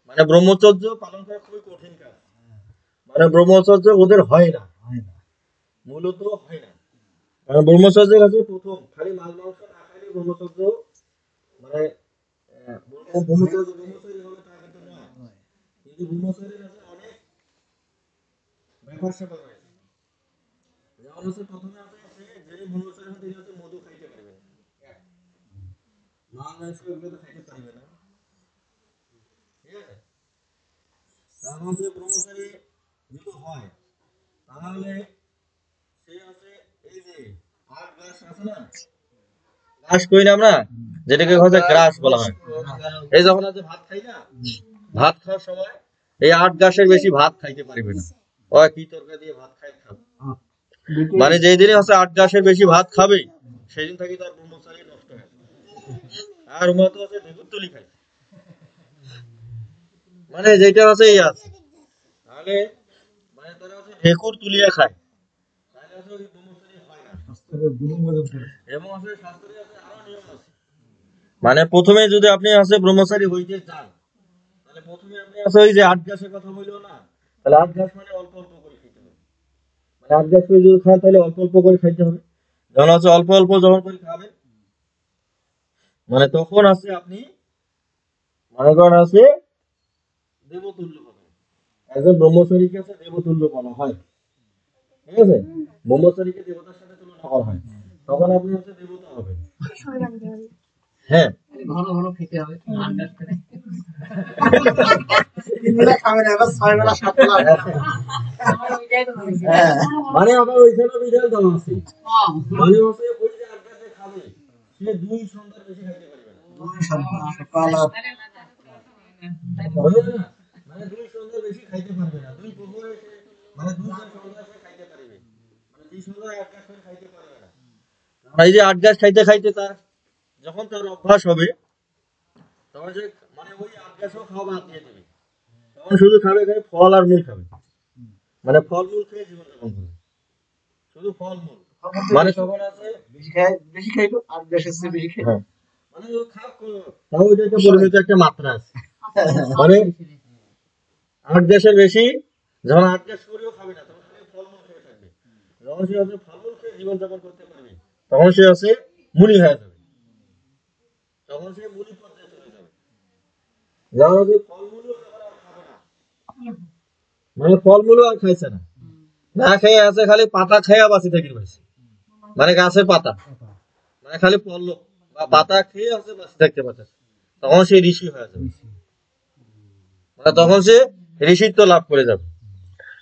Speaker 2: মানে ব্রহ্মচর্য পালন করা খুবই কঠিন কাজ। মানে ব্রহ্মচর্য ওদের হয় না,
Speaker 1: হয় না।
Speaker 2: মূলত হয় না। কারণ ব্রহ্মচর্যের কাছে প্রথম খালি মাছ মাংস না খাইলে ব্রহ্মচর্য মানে ব্রহ্মচর্য হবে তা কিন্তু নয়। কিন্তু ব্রহ্মচর্যের কাছে অনেক ব্যাপার স্যাপার রয়েছে। যেমন হচ্ছে প্রথমে আছে যে ব্রহ্মচর্য হতে হচ্ছে মধু খাইতে পারবে না, মাছ মাংস এগুলো তো খাইতে পারবে না, ঠিক আছে। কারণ হচ্ছে ব্রহ্মচারী যদি হয় তাহলে সে আছে এই যে 8 গ্লাস আছে না, গ্রাস করি না আমরা, যেটাকে হচ্ছে গ্রাস বলা হয়। এই যখন আছে ভাত খাই না, ভাত খাওয়ার সময় এই 8 গ্লাসের বেশি ভাত খাইতে পারবে না। ও কি তরকারি দিয়ে ভাত খাই খাবে, মানে যেই দিনে হচ্ছে 8 গ্লাসের বেশি ভাত খাবে সেই দিন থেকে তার ব্রহ্মচারী নষ্ট হয়। আর উমা তো আছে ঢেকুর তুলি খায়, মানে যেটা আছে এই আছে, তাহলে মানে তারা হচ্ছে ঢেকুর তুলিয়া খায়, তাহলে হচ্ছে ওই ব্রহ্মচারী হয় না।
Speaker 1: স্বাস্থ্যের গুণগত করে।
Speaker 2: এবং আছে শাস্ত্রে আছে আরো নিয়ম আছে। মানে প্রথমে যদি আপনি আছে ব্রহ্মচারী হইতে চান, তাহলে প্রথমে আপনি আছে ওই যে 8 গ্লাসের কথা বললো না, তাহলে 8 গ্লাস মানে অল্প অল্প করে খাইতে হবে। মানে 8 গ্লাস করে যদি খান তাহলে অল্প অল্প করে খাইতে হবে। যখন আছে অল্প অল্প যখন করে খাবেন, মানে তখন আছে আপনি মনে করেন আছে দেবতুল্য হবেন। একজন ব্রহ্মচারীকে আছে দেবতুল্য বলা হয়, ঠিক আছে। ব্রহ্মচারীকে দেবতার সাথে তুলনা করা হয়, তখন আপনি হচ্ছে দেবতা হবেন। হ্যাঁ,
Speaker 1: ঘন ঘন খেতে হবে, 8 গ্লাস করে। 3 বেলা খাবেন, এবার 6 বেলা 7 বেলা। হ্যাঁ,
Speaker 2: মানে আমার ওইখানে বিড়াল দেওয়া আছে, মানে হচ্ছে ওই যে 8 গ্লাসে খাবে সে 2 সন্ধ্যার বেশি খাইতে পারবে না।
Speaker 1: সকাল আর
Speaker 2: বুঝলেন না? মানে 2 সন্ধ্যার বেশি খাইতে পারবে না, 2 প্রহরে সে মানে 2 সন্ধ্যা সে খাইতে পারবে, মানে 2 সন্ধ্যা 8 গ্লাস করে খাইতে পারবে না। আর এই যে 8 গ্লাস খাইতে খাইতে তার যখন তার অভ্যাস হবে, তখন সে মানে ওই 8 গ্লাসও খাওয়া বাদ দিয়ে দেবে, তখন শুধু খাবে খাবে ফল আর মূল খাবে, মানে ফলমূল খেয়ে জীবন যাপন করবে, শুধু ফলমূল। মানে তখন আছে
Speaker 1: বেশি খাইলো, 8 গ্লাসের চেয়ে বেশি খাইলো।
Speaker 2: হ্যাঁ, মানে ও তাও ওইটা একটা পরিমিত একটা মাত্রা আছে। মানে 8 গ্লাসের বেশি যখন 8 গ্লাস করেও খাবে না, তখন খালি ফলমূল খেয়ে থাকবে। যখন সে আছে ফলমূল খেয়ে জীবন যাপন করতে পারবে, তখন সে আছে মুনি হয়ে যাবে, তখন সে মুনি পর্যায়ে চলে যাবে। যখন আছে ফলমূলও যখন আর খাবে না, মানে ফলমূলও আর খাইছে না, না খেয়ে আছে খালি পাতা খেয়ে বাঁচি থাকি রয়েছে, মানে গাছের পাতা, মানে খালি পল্লব বা পাতা খেয়ে আছে বাঁচি থাকতে পারছে, তখন সে ঋষি হয়ে যাবে, মানে তখন সে ঋষিত্ব লাভ করে যাবে।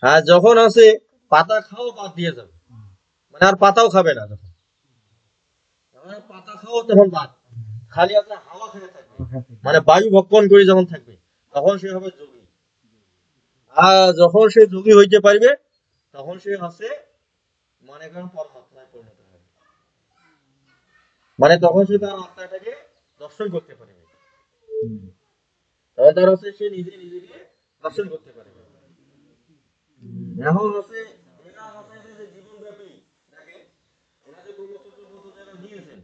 Speaker 2: আর যখন আছে পাতা খাওয়া বাদ দিয়ে যাবে, মানে আর পাতাও খাবে না, যখন যখন আর পাতা খাওয়া তখন বাদ, খালি আছে হাওয়া খেয়ে থাকবে, মানে বায়ু ভক্ষণ করে যখন থাকবে, তখন সে হবে যোগী। আর যখন সে যোগী হইতে পারবে, তখন সে আছে মানে কারণ পরমাত্মায় পরিণত হবে, মানে তখন সে তার আত্মাটাকে দর্শন করতে পারবে, তাহলে তার হচ্ছে সে নিজে নিজেকে দর্শন করতে পারবে। এখন হচ্ছে এরা হচ্ছে যে জীবনব্যাপী দেখে, এরা যে ব্রহ্মচর্য ব্রত যারা নিয়েছেন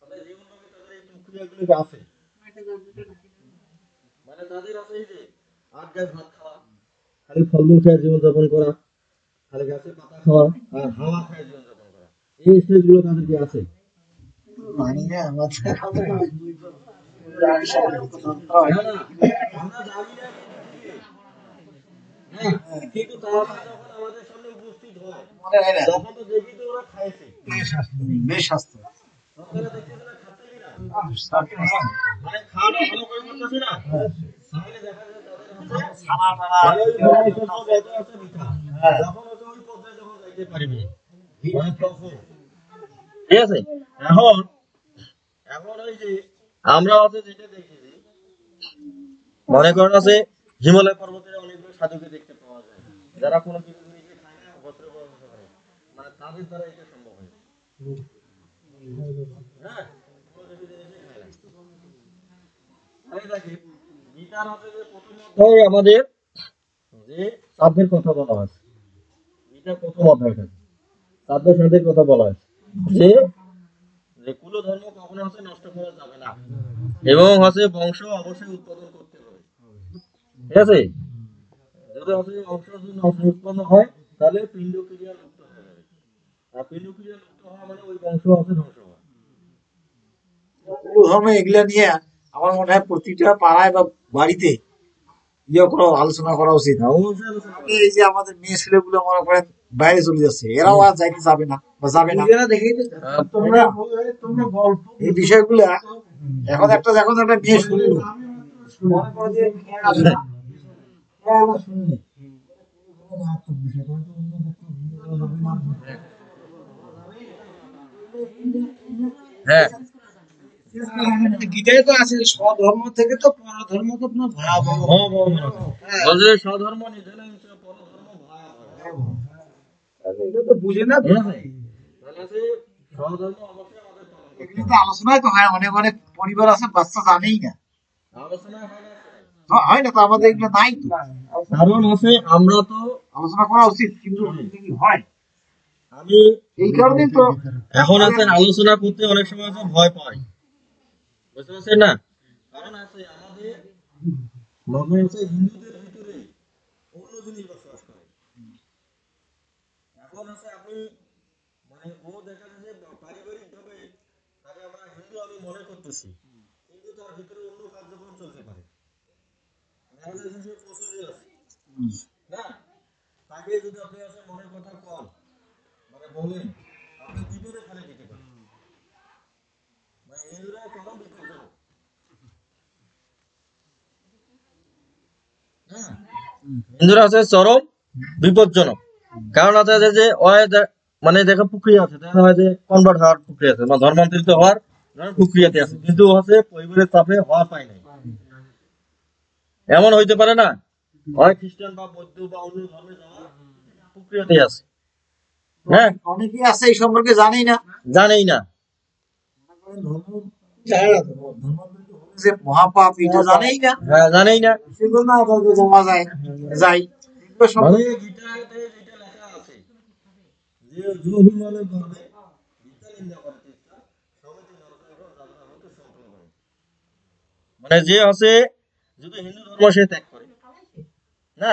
Speaker 2: তাদের জীবনব্যাপী তাদের এই প্রক্রিয়াগুলো আছে, মানে তাদের আছে এই যে 8 গ্লাস ভাত খাওয়া, খালি ফলমূল খেয়ে জীবন যাপন করা, খালি গাছের পাতা খাওয়া আর হাওয়া খেয়ে জীবন যাপন করা, এই স্টেজগুলো তাদের কি আছে।
Speaker 1: মানি না আমাদের
Speaker 2: না, না, আমরা জানি না হ্যাঁ, কিন্তু তারা যখন আমাদের সামনে উপস্থিত হয়
Speaker 1: মনে হয় না,
Speaker 2: তখন তো দেখি তো ওরা খাইছে,
Speaker 1: বেশ স্বাস্থ্য।
Speaker 2: আপনারা দেখতেছেন না খাচ্ছে না, মানে খাওয়াটা ভালো করে করতেছে না, তাহলে দেখা যায় তাদের হচ্ছে
Speaker 1: ছানা টানা
Speaker 2: মানে ওই ব্রহ্মচর্য যত আছে মিঠা, যখন হচ্ছে ওই পর্যায়ে যখন যাইতে পারবে, মানে তখন ঠিক আছে। এখন এখন ওই যে আমরা হচ্ছে যেটা দেখেছি, মনে করেন আছে হিমালয় পর্বতের অনেকগুলো সাধুকে দেখতে পাওয়া যায়, যারা কোনো কিছু জিনিসকে খায় না, বস্ত্র পরশ করে, মানে তাদের দ্বারা এটা সম্ভব হয়। হ্যাঁ, কোনো কিছু জিনিসই খায় না। এই দেখেন, গীতার হচ্ছে যে প্রথম অধ্যায়ে আমাদের যে সাধ্যের কথা বলা আছে, গীতার প্রথম অধ্যায়টা সাধ্য সাধ্যের কথা বলা আছে, যে যে কুল ধর্ম কখনো হচ্ছে নষ্ট করা যাবে না, এবং হচ্ছে বংশ অবশ্যই উৎপাদন করতে হবে, ঠিক আছে। যদি হচ্ছে অংশ যদি নষ্ট উৎপন্ন হয় তাহলে পিণ্ডক্রিয়া লুপ্ত হয়ে যাবে। আর পিণ্ডক্রিয়া লুপ্ত হওয়া মানে ওই বংশ হচ্ছে ধ্বংস হওয়া।
Speaker 1: পুরো ধর্ম এগুলা নিয়ে আমার মনে হয় প্রতিটা পাড়ায় বা বাড়িতে ইয়ে করা আলোচনা করা উচিত।
Speaker 2: অবশ্যই আলোচনা
Speaker 1: তাহলে এই যে আমাদের মেয়ে ছেলেগুলো মনে করেন বাইরে চলে যাচ্ছে, এরাও আর যাইতে যাবে না বা যাবে না। তোমরা এই বিষয়গুলা এখন একটা মেয়ে শুনলো, মনে করো যে খেয়ে আসবে, খেয়ে আলা শুনলে
Speaker 2: হ্যাঁ
Speaker 1: গীতায় তো আছে স্বধর্ম থেকে তো পরধর্ম তো আপনার ভয়াবহ।
Speaker 2: বলছে স্বধর্ম নিধনে পরধর্ম ভয়াবহ।
Speaker 1: এটা তো বুঝে না।
Speaker 2: তাহলে সে স্বধর্ম অবশ্যই আমাদের পালন করতে
Speaker 1: এগুলো তো আলোচনায় তো হয়, অনেক অনেক পরিবার আছে বাচ্চা জানেই না,
Speaker 2: হবে। আলোচনা হয় না।
Speaker 1: হয় না তো, আমাদের এগুলো নাই তো।
Speaker 2: কারণ আছে আমরা তো
Speaker 1: আলোচনা করা উচিত, কিন্তু কি হয়
Speaker 2: আমি
Speaker 1: এই কারণে তো
Speaker 2: এখন আছে আলোচনা করতে অনেক সময় আছে ভয় পাই, বুঝতে পারছেন না? কারণ আছে আমাদের মনে আছে হিন্দুদের ভিতরে অন্য জিনিস বসবাস করে। এখন আছে আপনি মানে ও দেখা যায় যে পারিবারিক ভাবে তাকে আমরা হিন্দু আমি মনে করতেছি, কিন্তু তার ভিতরে অন্য কার্যক্রম চলতে পারে। দেখা যায় যে সে প্রস্তুতি আছে না, তাকে যদি আপনি আছে মনের কথা কম মানে বলেন, আপনি বিপদে ফেলে দিতে পারেন। মানে হিন্দুরা কেন বিপজ্জনক? হ্যাঁ, হিন্দুরা আছে চরম বিপজ্জনক। কারণ আছে যে মানে দেখা প্রক্রিয়া আছে, দেখা হয় যে কনভার্ট হওয়ার প্রক্রিয়া আছে বা ধর্মান্তরিত হওয়ার প্রক্রিয়াতে আছে, কিন্তু হচ্ছে পরিবারের চাপে হওয়া পায় নাই। এমন হইতে পারে না হয় খ্রিস্টান বা বৌদ্ধ বা অন্য ধর্মে যাওয়ার প্রক্রিয়াতে আছে। হ্যাঁ,
Speaker 1: অনেকেই আছে এই সম্পর্কে জানেই না,
Speaker 2: জানেই না।
Speaker 1: যে মহাপাপ এটা জানেই না,
Speaker 2: হ্যাঁ, জানেই না।
Speaker 1: সেগুলো না তাদের জমা যায় যাই এগুলো সব
Speaker 2: মানে গীতাতে যেটা লেখা আছে যে যে অভিমানের গর্বে গীতা নিন্দা করে তিস্তা সমিতি নরকের যাত্রা হতে সংকল্প করে। মানে যে আছে যদি হিন্দু ধর্ম সে ত্যাগ করে না,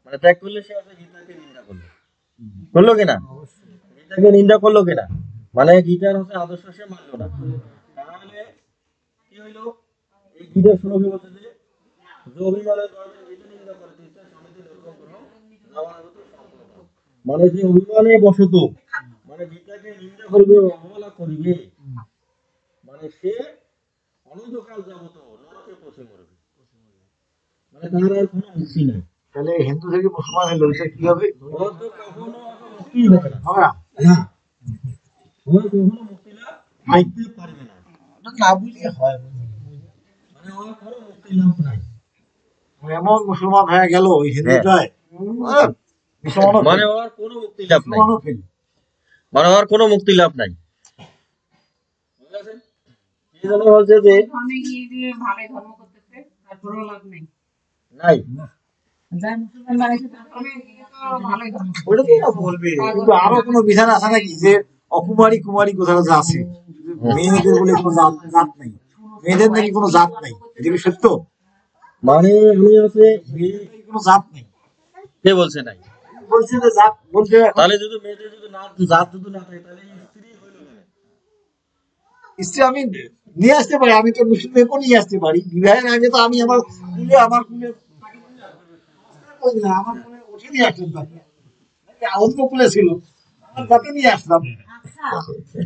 Speaker 2: মানে ত্যাগ করলে সে আছে গীতাকে নিন্দা করলো কিনা, গীতাকে নিন্দা করলো কিনা, মানে গীতার হচ্ছে আদর্শ সে মানলো না। তাহলে কি হইলো? এই গীতার শ্লোকে বলছে যে যে অভিমানের গর্বে গীতা নিন্দা করে তিস্তা সমিতি নরকের যাওয়া হতে সংকল্প করে। মানে যে অভিমানে বশত মানে গীতাকে নিন্দা করবে অবহেলা করিবে, মানে সে অনন্তকাল যাবত নরকে পচে মরবে, মানে তার আর কোনো মুক্তি নেই।
Speaker 1: তাহলে হিন্দু থেকে মুসলমান হলে ওইটা কি হবে?
Speaker 2: ওর তো কখনো মুক্তি হবে না।
Speaker 1: হবে না,
Speaker 2: ওর কখনো মুক্তি লাভ করতে পারবে না।
Speaker 1: ওটা না বুঝলে হয়।
Speaker 2: মানে ওর কোনো মুক্তি লাভ নাই।
Speaker 1: এমন মুসলমান হয়ে গেল ওই হিন্দুটায়, মুসলমানও
Speaker 2: মানে ওর কোনো মুক্তি লাভ নাই,
Speaker 1: মুসলমানও ফেল।
Speaker 2: মানে ওর কোনো মুক্তি লাভ নাই। বুঝলেন? এই জন্য বলছে যে
Speaker 4: ধর্মে গিয়ে যে ভালো ধর্ম করতেছে তারপরেও লাভ নেই।
Speaker 2: নাই,
Speaker 4: যাই মুসলমান বানাইছে তারপরে গিয়ে তো ভালোই ধর্ম করতেছে।
Speaker 1: ওটা তো ওরা বলবে, কিন্তু আরো কোনো বিধান আছে নাকি যে অকুমারী কুমারী কোথাও যে আছে, মেয়েদের বলে কোনো জাত নাই, মেয়েদের নাকি কোনো জাত নাই, এটা কি সত্য?
Speaker 2: মানে আমি আছে
Speaker 1: মেয়েদের কোনো জাত নেই,
Speaker 2: কে বলছে নাই?
Speaker 1: বলছে যে জাত বলতে
Speaker 2: তাহলে যদি মেয়েদের যদি না জাত যদি না থাকে তাহলে স্ত্রী হইল কেন?
Speaker 1: স্ত্রী আমি নিয়ে আসতে পারি, আমি তো মুসলিম মেয়েকেও নিয়ে আসতে পারি। বিবাহের আগে তো আমি আমার কুলে আমার উঠে নিয়ে আসলাম, তাকে অন্য কুলে ছিল আমার তাকে নিয়ে আসলাম।
Speaker 4: আচ্ছা,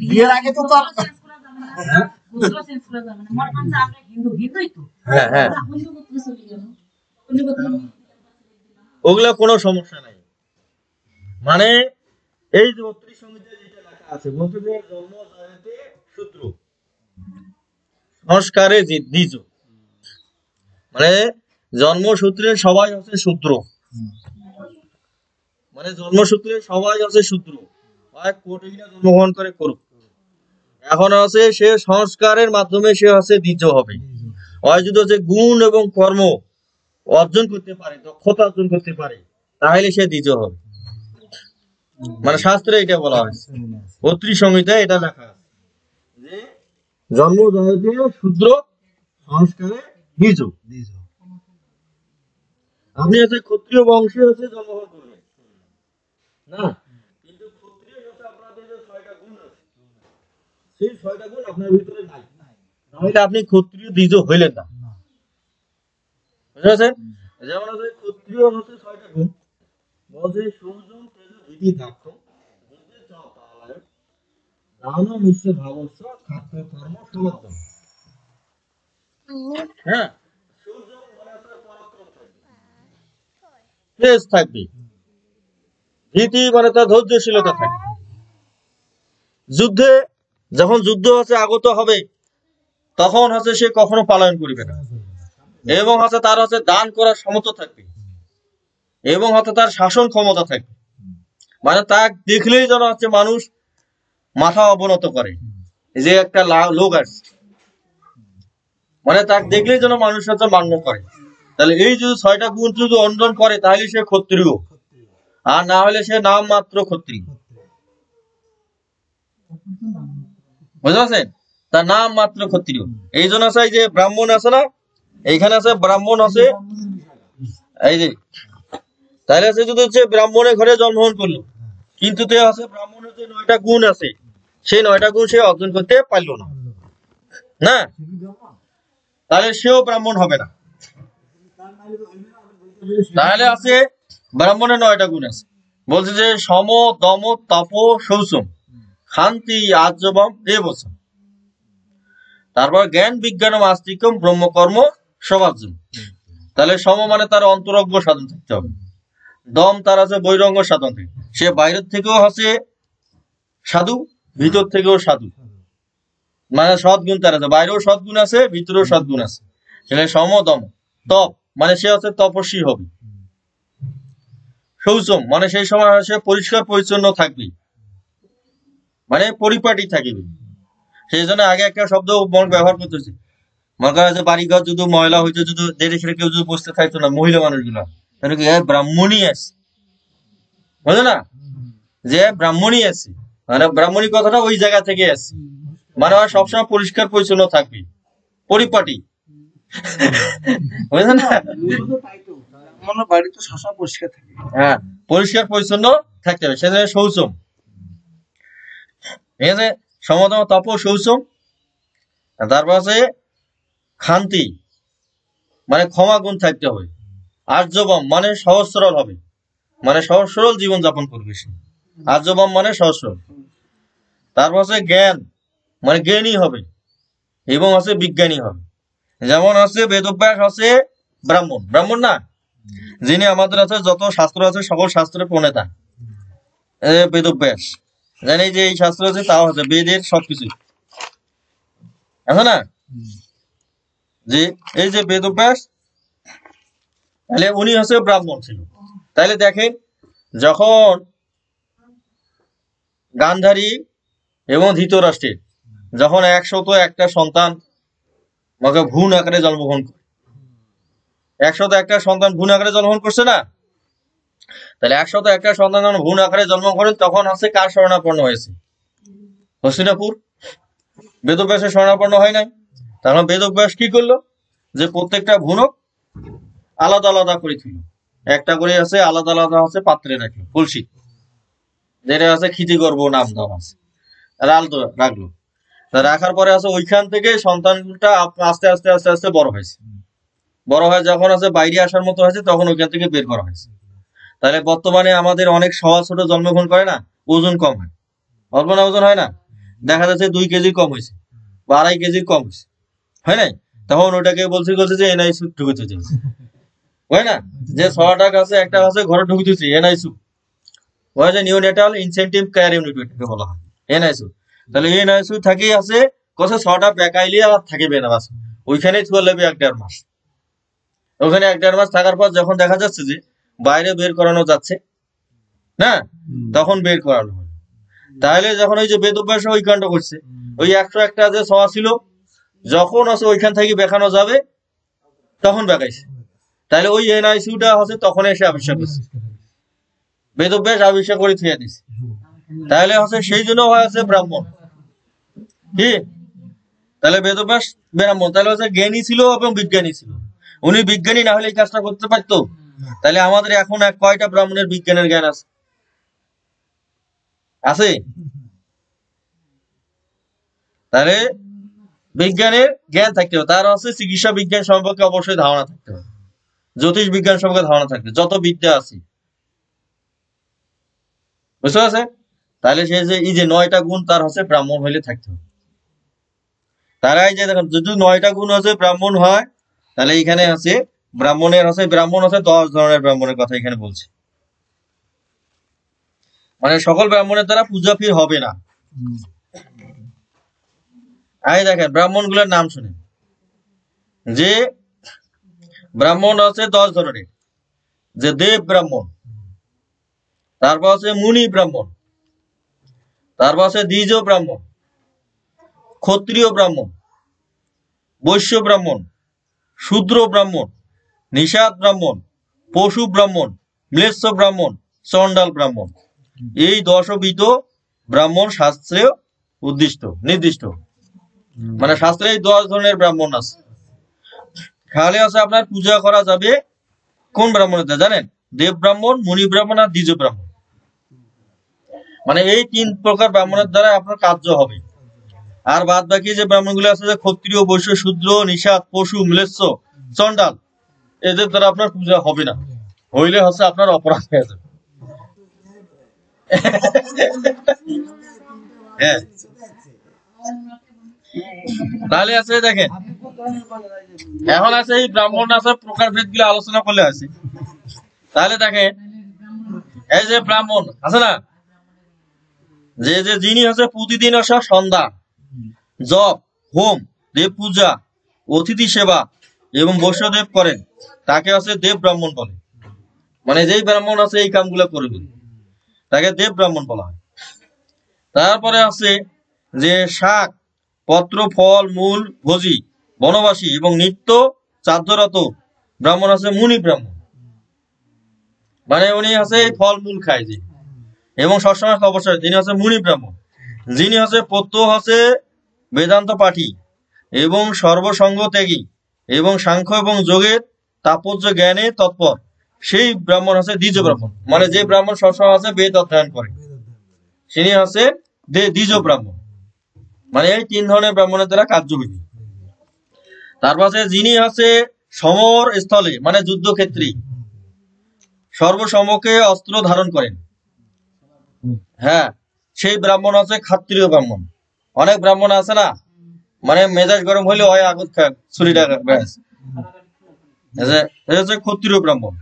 Speaker 1: বিয়ের আগে তো তার
Speaker 4: চেঞ্জ করা যাবে না, গোত্র চেঞ্জ করা যাবে না। মনে করেন যে আমরা হিন্দুই তো,
Speaker 2: হ্যাঁ হ্যাঁ,
Speaker 4: অন্য গোত্রে চলে গেল, অন্য গোত্রে
Speaker 2: ওগুলা কোনো সমস্যা নাই। মানে এই যে ৩২ সংহিতায় যেটা লেখা আছে বলতে যে জন্ম জয়তে সূত্র সংস্কারে দ্বিজ, মানে জন্মসূত্রে সবাই হচ্ছে সূত্র, মানে জন্মসূত্রে সবাই হচ্ছে সূত্র, হয় কোটি কিনা জন্মগ্রহণ করে করুক, এখন আছে সে সংস্কারের মাধ্যমে সে হচ্ছে দ্বিজ হবে। হয় যদি হচ্ছে গুণ এবং কর্ম অর্জন করতে পারে, দক্ষতা অর্জন করতে পারে, তাহলে সে দ্বিজ হবে। মানে শাস্ত্রে এটা বলা হয়েছে, ৩২ সংহিতায় এটা লেখা আছে যে জন্ম জয়তে শূদ্র সংস্কারে দ্বিজ। আপনি হচ্ছে ক্ষত্রিয় বংশে হচ্ছে জন্মগ্রহণ করবেন না, কিন্তু ক্ষত্রিয় হচ্ছে আপনাদের যে 6টা গুণ আছে, সেই 6টা গুণ আপনার ভিতরে নাই, তাহলে আপনি ক্ষত্রিয় দ্বিজ হইলেন না। বুঝতে পারছেন? যেমন আছে ক্ষত্রিয় হচ্ছে 6টা গুণ, বলছে সৌজন তেজ ভীতি দাক্ষ যুদ্ধে চালায় দান মিশ্র ভাবস্য খাদ্য কর্ম সমাধান। হ্যাঁ, সৌজন মানে আপনার পরাক্রম থাকবে, তেজ থাকবে, ভীতি মানে তার ধৈর্যশীলতা থাকবে। যুদ্ধে যখন যুদ্ধ হচ্ছে আগত হবে তখন হচ্ছে সে কখনো পালায়ন করিবে না, এবং হচ্ছে তার হচ্ছে দান করার ক্ষমতা থাকবে, এবং হচ্ছে তার শাসন ক্ষমতা থাকবে। মানে তাকে দেখলেই যেন হচ্ছে মানুষ মাথা অবনত করে, যে একটা লোক আসছে, মানে তাকে দেখলেই যেন মানুষ হচ্ছে মান্য করে। তাহলে এই যদি 6টা গুণ যদি অর্জন করে তাহলে সে ক্ষত্রিয়, আর না হলে সে নাম মাত্র ক্ষত্রিয়। বুঝতে পারছেন? তার নাম মাত্র ক্ষত্রিয়। এই জন্য আছে যে ব্রাহ্মণ আছে না, এইখানে আছে ব্রাহ্মণ আছে, এই যে তাহলে আছে যদি হচ্ছে ব্রাহ্মণের ঘরে জন্মগ্রহণ করলো, কিন্তু তে আছে ব্রাহ্মণের যে 9টা গুণ আছে, সেই 9টা গুণ সে অর্জন করতে পারলো না, না, তাহলে সেও ব্রাহ্মণ হবে না। তাহলে আছে ব্রাহ্মণের 9টা গুণ আছে, বলছে যে সম দম তপ শৌচম শান্তি আর্জবম দেবসম। তারপর জ্ঞান বিজ্ঞান আস্তিকম ব্রহ্মকর্ম সমাজম। তাহলে সম মানে তার অন্তরঙ্গ সাধন থাকতে হবে, দম তার আছে বৈরঙ্গ সাধন থেকে, সে বাইরের থেকেও আছে সাধু, ভিতর থেকেও সাধু, মানে সদ্গুণ তার আছে, বাইরেও সদ্গুণ আছে, ভিতরেও সদ্গুণ আছে। সেখানে সম দম তপ মানে সে হচ্ছে তপস্বী হবে, শৌচম মানে সেই সময় সে পরিষ্কার পরিচ্ছন্ন থাকবে, মানে পরিপাটি থাকিবে। সেই জন্য আগে একটা শব্দ ব্যবহার করতেছে, মনে করা যে বাড়িঘর যদি ময়লা হইতো, যদি দেড়ে সেরে কেউ যদি বসতে থাকতো না, মহিলা মানুষগুলা, তাহলে কি ব্রাহ্মণই আছে, বুঝলো না, যে ব্রাহ্মণই আছে, মানে ব্রাহ্মণী কথাটা ওই জায়গা থেকে আছে, মানে সবসময় পরিষ্কার পরিচ্ছন্ন থাকবে, পরিপাটি। বুঝলেন না?
Speaker 1: বাড়িতে সবসময় পরিষ্কার থাকে,
Speaker 2: হ্যাঁ, পরিষ্কার পরিচ্ছন্ন থাকতে হবে, সেজন্য শৌচম। ঠিক আছে, সমদম তপ শৌচম। তারপর আছে শান্তি মানে ক্ষমা গুণ থাকতে হবে, আর্যবম মানে সহজ সরল হবে, মানে সহজ সরল জীবন যাপন করবে সে, আর্যবম মানে সহজ সরল। তারপর আছে জ্ঞান মানে জ্ঞানী হবে, এবং আছে বিজ্ঞানী হবে। যেমন আছে বেদব্যাস আছে ব্রাহ্মণ, ব্রাহ্মণ না, যিনি আমাদের আছে যত শাস্ত্র আছে সকল শাস্ত্রের প্রণেতা, বেদব্যাস, জানি যে এই শাস্ত্র আছে তাও আছে, বেদের সবকিছু আছে না, যে এই যে বেদব্যাস, তাহলে উনি হচ্ছে ব্রাহ্মণ ছিল। তাহলে দেখেন, যখন গান্ধারী এবং ধৃতরাষ্ট্রের যখন 101টা সন্তান ভ্রূণ আকারে জন্মগ্রহণ করে, 101টা সন্তান ভ্রূণ আকারে জন্মগ্রহণ করছে না, তাহলে 101টা সন্তান যখন ভ্রূণ আকারে জন্মগ্রহণ করেন তখন হচ্ছে কার শরণাপন্ন হয়েছে? হস্তিনাপুর। বেদব্যাসের শরণাপন্ন হয় নাই। তখন বেদব্যাস কি করলো, যে প্রত্যেকটা ভ্রূণক আলাদা আলাদা করে ছিল, একটা করে আছে আলাদা আলাদা আছে পাত্রে রাখলো, কলসি, যেটা আছে ক্ষিতিগর্ভ নাম দেওয়া আছে, রাখলো। রাখার পরে আছে ওইখান থেকে সন্তানটা আস্তে আস্তে আস্তে আস্তে বড় হয়েছে, বড় হয় যখন আছে বাইরে আসার মতো হয়েছে তখন ওইখান থেকে বের করা হয়েছে। তাহলে বর্তমানে আমাদের অনেক সহজ ছোট জন্মগ্রহণ করে না, ওজন কম হয়, অল্প না ওজন হয় না, দেখা যাচ্ছে 2 কেজি কম হয়েছে বা 2.5 কেজি কম হয়েছে, হয় নাই? তখন ওটাকে বলছে যে এনআইসিউ ঢুকতে চাইছে, হয় না, যে 6টা আছে একটা আছে ঘরে ঢুকতেছে, এনআইসিউ হয়, যে নিউনেটাল ইনসেন্টিভ কেয়ার ইউনিট বলা হয়, এনআইসিউ। তাহলে এনআইসিউ থাকি আছে কত 6টা বেকাইলে আর থাকিবে না, বাস ওইখানে চলে 1.5 মাস, ওখানে 1.5 মাস থাকার পর যখন দেখা যাচ্ছে যে বাইরে বের করানো যাচ্ছে না, তখন বের করানো হয়। তাহলে যখন ওই যে বেদব্যাস ওই কাণ্ড করছে, ওই 101টা যে সওয়া ছিল, যখন আছে ওইখান থেকে বেখানো যাবে তখন বেকাইছে। তাহলে ওই এনআইসিউটা হচ্ছে তখন এসে আবিষ্কার করছে, বেদব্যাস আবিষ্কার করে থিয়ে দিছে। তাহলে হচ্ছে সেই জন্য হয়েছে ব্রাহ্মণ, কি? তাহলে বেদব্যাস ব্রাহ্মণ, তাহলে হচ্ছে জ্ঞানী ছিল এবং বিজ্ঞানী ছিল। উনি বিজ্ঞানী না হলে এই কাজটা করতে পারতো? তাহলে আমাদের এখন কয়টা ব্রাহ্মণের বিজ্ঞানের জ্ঞান আছে? আছে? তাহলে বিজ্ঞানের জ্ঞান থাকতে হবে, তার হচ্ছে চিকিৎসা বিজ্ঞান সম্পর্কে অবশ্যই ধারণা থাকতে হবে, জ্যোতিষ বিজ্ঞান সম্পর্কে ধারণা থাকতে, যত বিদ্যা আছে, বুঝতে পারছে? তাহলে সে যে এই যে 9টা গুণ তার হচ্ছে ব্রাহ্মণ হইলে থাকতে হবে। তারা এই যে দেখেন যদি 9টা গুণ হচ্ছে ব্রাহ্মণ হয়, তাহলে এখানে আছে ব্রাহ্মণের হচ্ছে 10 ধরনের ব্রাহ্মণের কথা এখানে বলছে, মানে সকল ব্রাহ্মণের দ্বারা পূজা ফির হবে না। এই দেখেন ব্রাহ্মণ গুলোর নাম শুনেন, যে ব্রাহ্মণ আছে 10 ধরনের, যে দেব ব্রাহ্মণ, তারপর আছে মুনি ব্রাহ্মণ, তারপর আছে দ্বিজ ব্রাহ্মণ, ক্ষত্রিয় ব্রাহ্মণ, বৈশ্য ব্রাহ্মণ, শূদ্র ব্রাহ্মণ, নিষাদ ব্রাহ্মণ, পশু ব্রাহ্মণ, ম্লেচ্ছ ব্রাহ্মণ, চণ্ডাল ব্রাহ্মণ। এই 10বিধ ব্রাহ্মণ শাস্ত্রে নির্দিষ্ট, মানে শাস্ত্রে এই 10 ধরনের ব্রাহ্মণ আছে। খালি আছে আপনার পূজা করা যাবে কোন ব্রাহ্মণের জানেন? দেব ব্রাহ্মণ, মুনি ব্রাহ্মণ আর দ্বিজ ব্রাহ্মণ, মানে এই 3 প্রকার ব্রাহ্মণের দ্বারা আপনার কার্য হবে। আর বাদ বাকি যে ব্রাহ্মণ গুলো আছে, যে ক্ষত্রিয়, বৈশ্য, শূদ্র, নিষাদ, পশু, ম্লেচ্ছ, চণ্ডাল, এদের দ্বারা আপনার পূজা হবে না, হইলে হচ্ছে আপনার অপরাধ হয়ে যাবে। হ্যাঁ, তাহলে আছে দেখেন, এখন আছে এই ব্রাহ্মণ আছে প্রকারভেদ গুলো আলোচনা করলে আছে। তাহলে দেখেন এই যে ব্রাহ্মণ আছে না, যে যিনি হচ্ছে প্রতিদিন আসা সন্ধ্যা, জপ, হোম, দেব পূজা, অতিথি সেবা এবং বৈষ্ণদেব করেন, তাকে হচ্ছে দেব ব্রাহ্মণ বলে। মানে যেই ব্রাহ্মণ আছে এই কামগুলো করবে তাকে দেব ব্রাহ্মণ বলা হয়। তারপরে আছে যে শাক, পত্র, ফল, মূল ভোজি, বনবাসী এবং নিত্য চাঁদরত ব্রাহ্মণ আছে মুনি ব্রাহ্মণ, মানে উনি আছে এই ফল মূল খায় যে, এবং সবসময় অবশ্যই তিনি হচ্ছে মুনি ব্রাহ্মণ। যিনি হচ্ছে প্রত্যহ হচ্ছে বেদান্ত পাঠী এবং সর্বসঙ্গ ত্যাগী এবং সাংখ্য এবং যোগের তাৎপর্য জ্ঞানে তৎপর, সেই ব্রাহ্মণ হচ্ছে দ্বিজ ব্রাহ্মণ, মানে যে ব্রাহ্মণ সবসময় আছে বেদ অধ্যয়ন করে, তিনি হচ্ছে দ্বিজ ব্রাহ্মণ। মানে এই 3 ধরনের ব্রাহ্মণের দ্বারা কার্যবিধি। তারপর যিনি হচ্ছে সমর স্থলে, মানে যুদ্ধক্ষেত্রে সর্বসমকে অস্ত্র ধারণ করেন, হ্যাঁ, সেই ব্রাহ্মণ হচ্ছে ক্ষত্রিয় ব্রাহ্মণ। অনেক ব্রাহ্মণ আছে না, মানে মেজাজ গরম হইলে হয় আগুন খায় ছুরিটা ব্যাস, এটা হচ্ছে ক্ষত্রিয় ব্রাহ্মণ।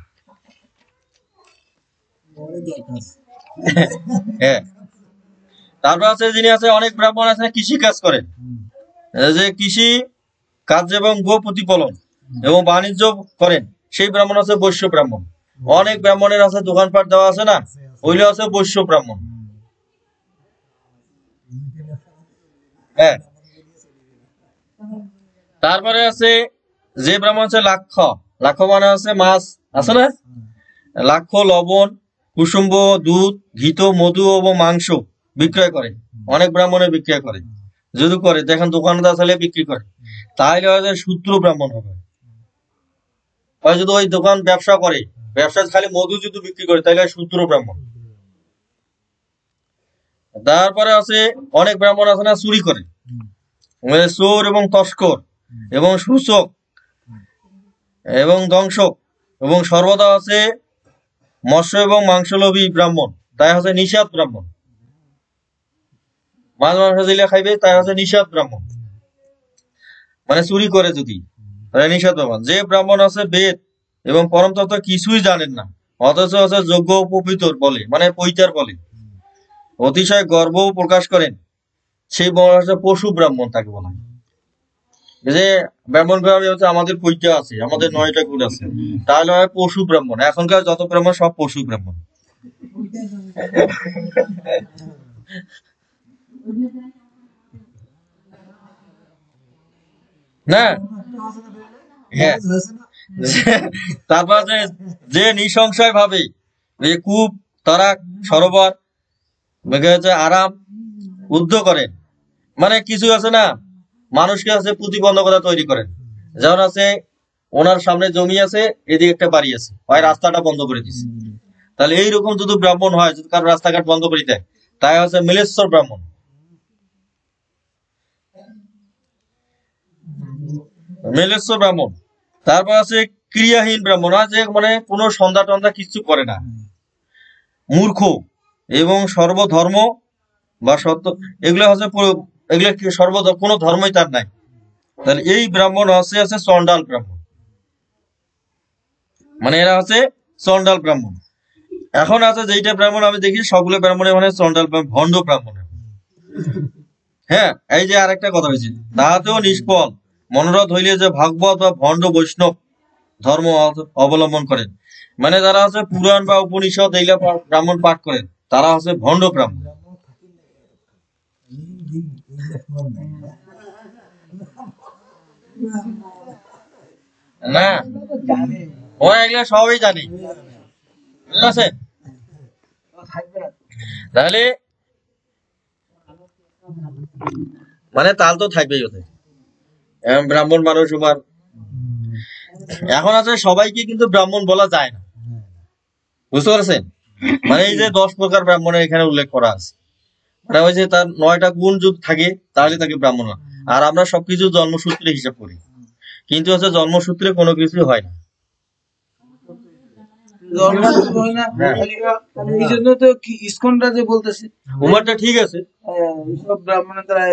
Speaker 2: হ্যাঁ, তারপর আছে যিনি আছে অনেক ব্রাহ্মণ আছে কৃষি কাজ করেন, যে কৃষি কাজ এবং গো প্রতিপালন এবং বাণিজ্য করেন, সেই ব্রাহ্মণ আছে বৈশ্য ব্রাহ্মণ। অনেক ব্রাহ্মণের আছে দোকানপাট দেওয়া আছে না, ওইলে আছে বৈশ্য ব্রাহ্মণ। হ্যাঁ, তারপরে আছে যে ব্রাহ্মণ আছে লাক্ষ, মানে আছে মাছ আছে না, লাক্ষ, লবণ, কুসুম্ব, দুধ, ঘিত, মধু এবং মাংস বিক্রয় করে। অনেক ব্রাহ্মণে বিক্রয় করে, যদি করে দেখেন দোকানদার চাইলে বিক্রি করে, তাহলে হয়তো শূদ্র ব্রাহ্মণ হবে। যদি ওই দোকান ব্যবসা করে, ব্যবসা খালি মধু যদি বিক্রি করে, তাহলে শূদ্র ব্রাহ্মণ। তারপরে আছে অনেক ব্রাহ্মণ আছে না চুরি করে, মানে চোর এবং তস্কর এবং সূচক এবং দংশক, এবং সর্বদা আছে মৎস্য এবং মাংসলোভী ব্রাহ্মণ, তাই হচ্ছে নিষাদ ব্রাহ্মণ। মাছ মাংস দিলে খাইবে, তাই হচ্ছে নিষাদ ব্রাহ্মণ, মানে চুরি করে যদি, তাই নিষাদ ব্রাহ্মণ। যে ব্রাহ্মণ আছে বেদ এবং পরম তত্ত্ব কিছুই জানেন না, অথচ হচ্ছে যোগ্য উপবিত বলে, মানে পৈতার বলে, অতিশয় গর্ব প্রকাশ করেন, সেই হচ্ছে পশু ব্রাহ্মণ, তাকে বলা হয়। যে ব্রাহ্মণ ভাবে হচ্ছে আমাদের পৈতা আছে, আমাদের 9টা গুণ আছে, তাহলে হয় পশু ব্রাহ্মণ। এখনকার যত ব্রাহ্মণ সব পশু ব্রাহ্মণ। না, হ্যাঁ, তারপর যে নিঃসংশয় ভাবে যে কূপ, তারাক, সরোবর, আরাম উদ্যোগ করেন, মানে কিছু আছে না মানুষকে আছে প্রতিবন্ধকতা তৈরি করেন, যেমন আছে ওনার সামনে জমি আছে, এদিকে একটা বাড়ি আছে, হয় রাস্তাটা বন্ধ করে দিছে। তাহলে এইরকম যদি ব্রাহ্মণ হয়, যদি কারো রাস্তাঘাট বন্ধ করে দেয়, তাই হচ্ছে মিলেশ্বর ব্রাহ্মণ। মিলেশ্বর ব্রাহ্মণ। তারপর আছে ক্রিয়াহীন ব্রাহ্মণ, যে মানে কোনো সন্ধ্যা টন্ধা কিছু করে না, মূর্খ এবং সর্বধর্ম বা সত্য এগুলো হচ্ছে এগুলো কোনো ধর্মই তার নাই। তাহলে এই ব্রাহ্মণ আছে চন্ডাল ব্রাহ্মণ, মানে এরা হচ্ছে চন্ডাল ব্রাহ্মণ। এখন আছে যেইটা ব্রাহ্মণ আমি দেখি সবগুলো ব্রাহ্মণের মানে চন্ডাল ভণ্ড ব্রাহ্মণ। হ্যাঁ, এই যে আরেকটা কথা হয়েছে, তাহাতেও নিষ্ফল মনোরথ হইলে যে ভাগবত বা ভণ্ড বৈষ্ণব ধর্ম অবলম্বন করেন, মানে যারা আছে পুরাণ বা উপনিষদ এইগুলা ব্রাহ্মণ পাঠ করেন, তারা হচ্ছে ভণ্ড ব্রাহ্মণ। না, ও এগুলা সবই জানি, ঠিক আছে। তাহলে মানে তাল তো থাকবেই ওদের, ব্রাহ্মণ মানুষ আমার। এখন আছে সবাইকে কিন্তু ব্রাহ্মণ বলা যায় না, বুঝতে পারছেন? মানে এই যে 10 প্রকার ব্রাহ্মণের এখানে উল্লেখ করা আছে, মানে ওই যে তার 9টা গুণ যদি থাকে তাহলে তাকে ব্রাহ্মণ হয়। আর আমরা সবকিছু জন্মসূত্রে হিসাব করি, কিন্তু হচ্ছে জন্মসূত্রে কোনো কিছু হয় না।
Speaker 5: এই জন্য তো কি ইসকনটা যে বলতেছে
Speaker 2: উমারটা ঠিক আছে,
Speaker 5: সব ব্রাহ্মণের দ্বারা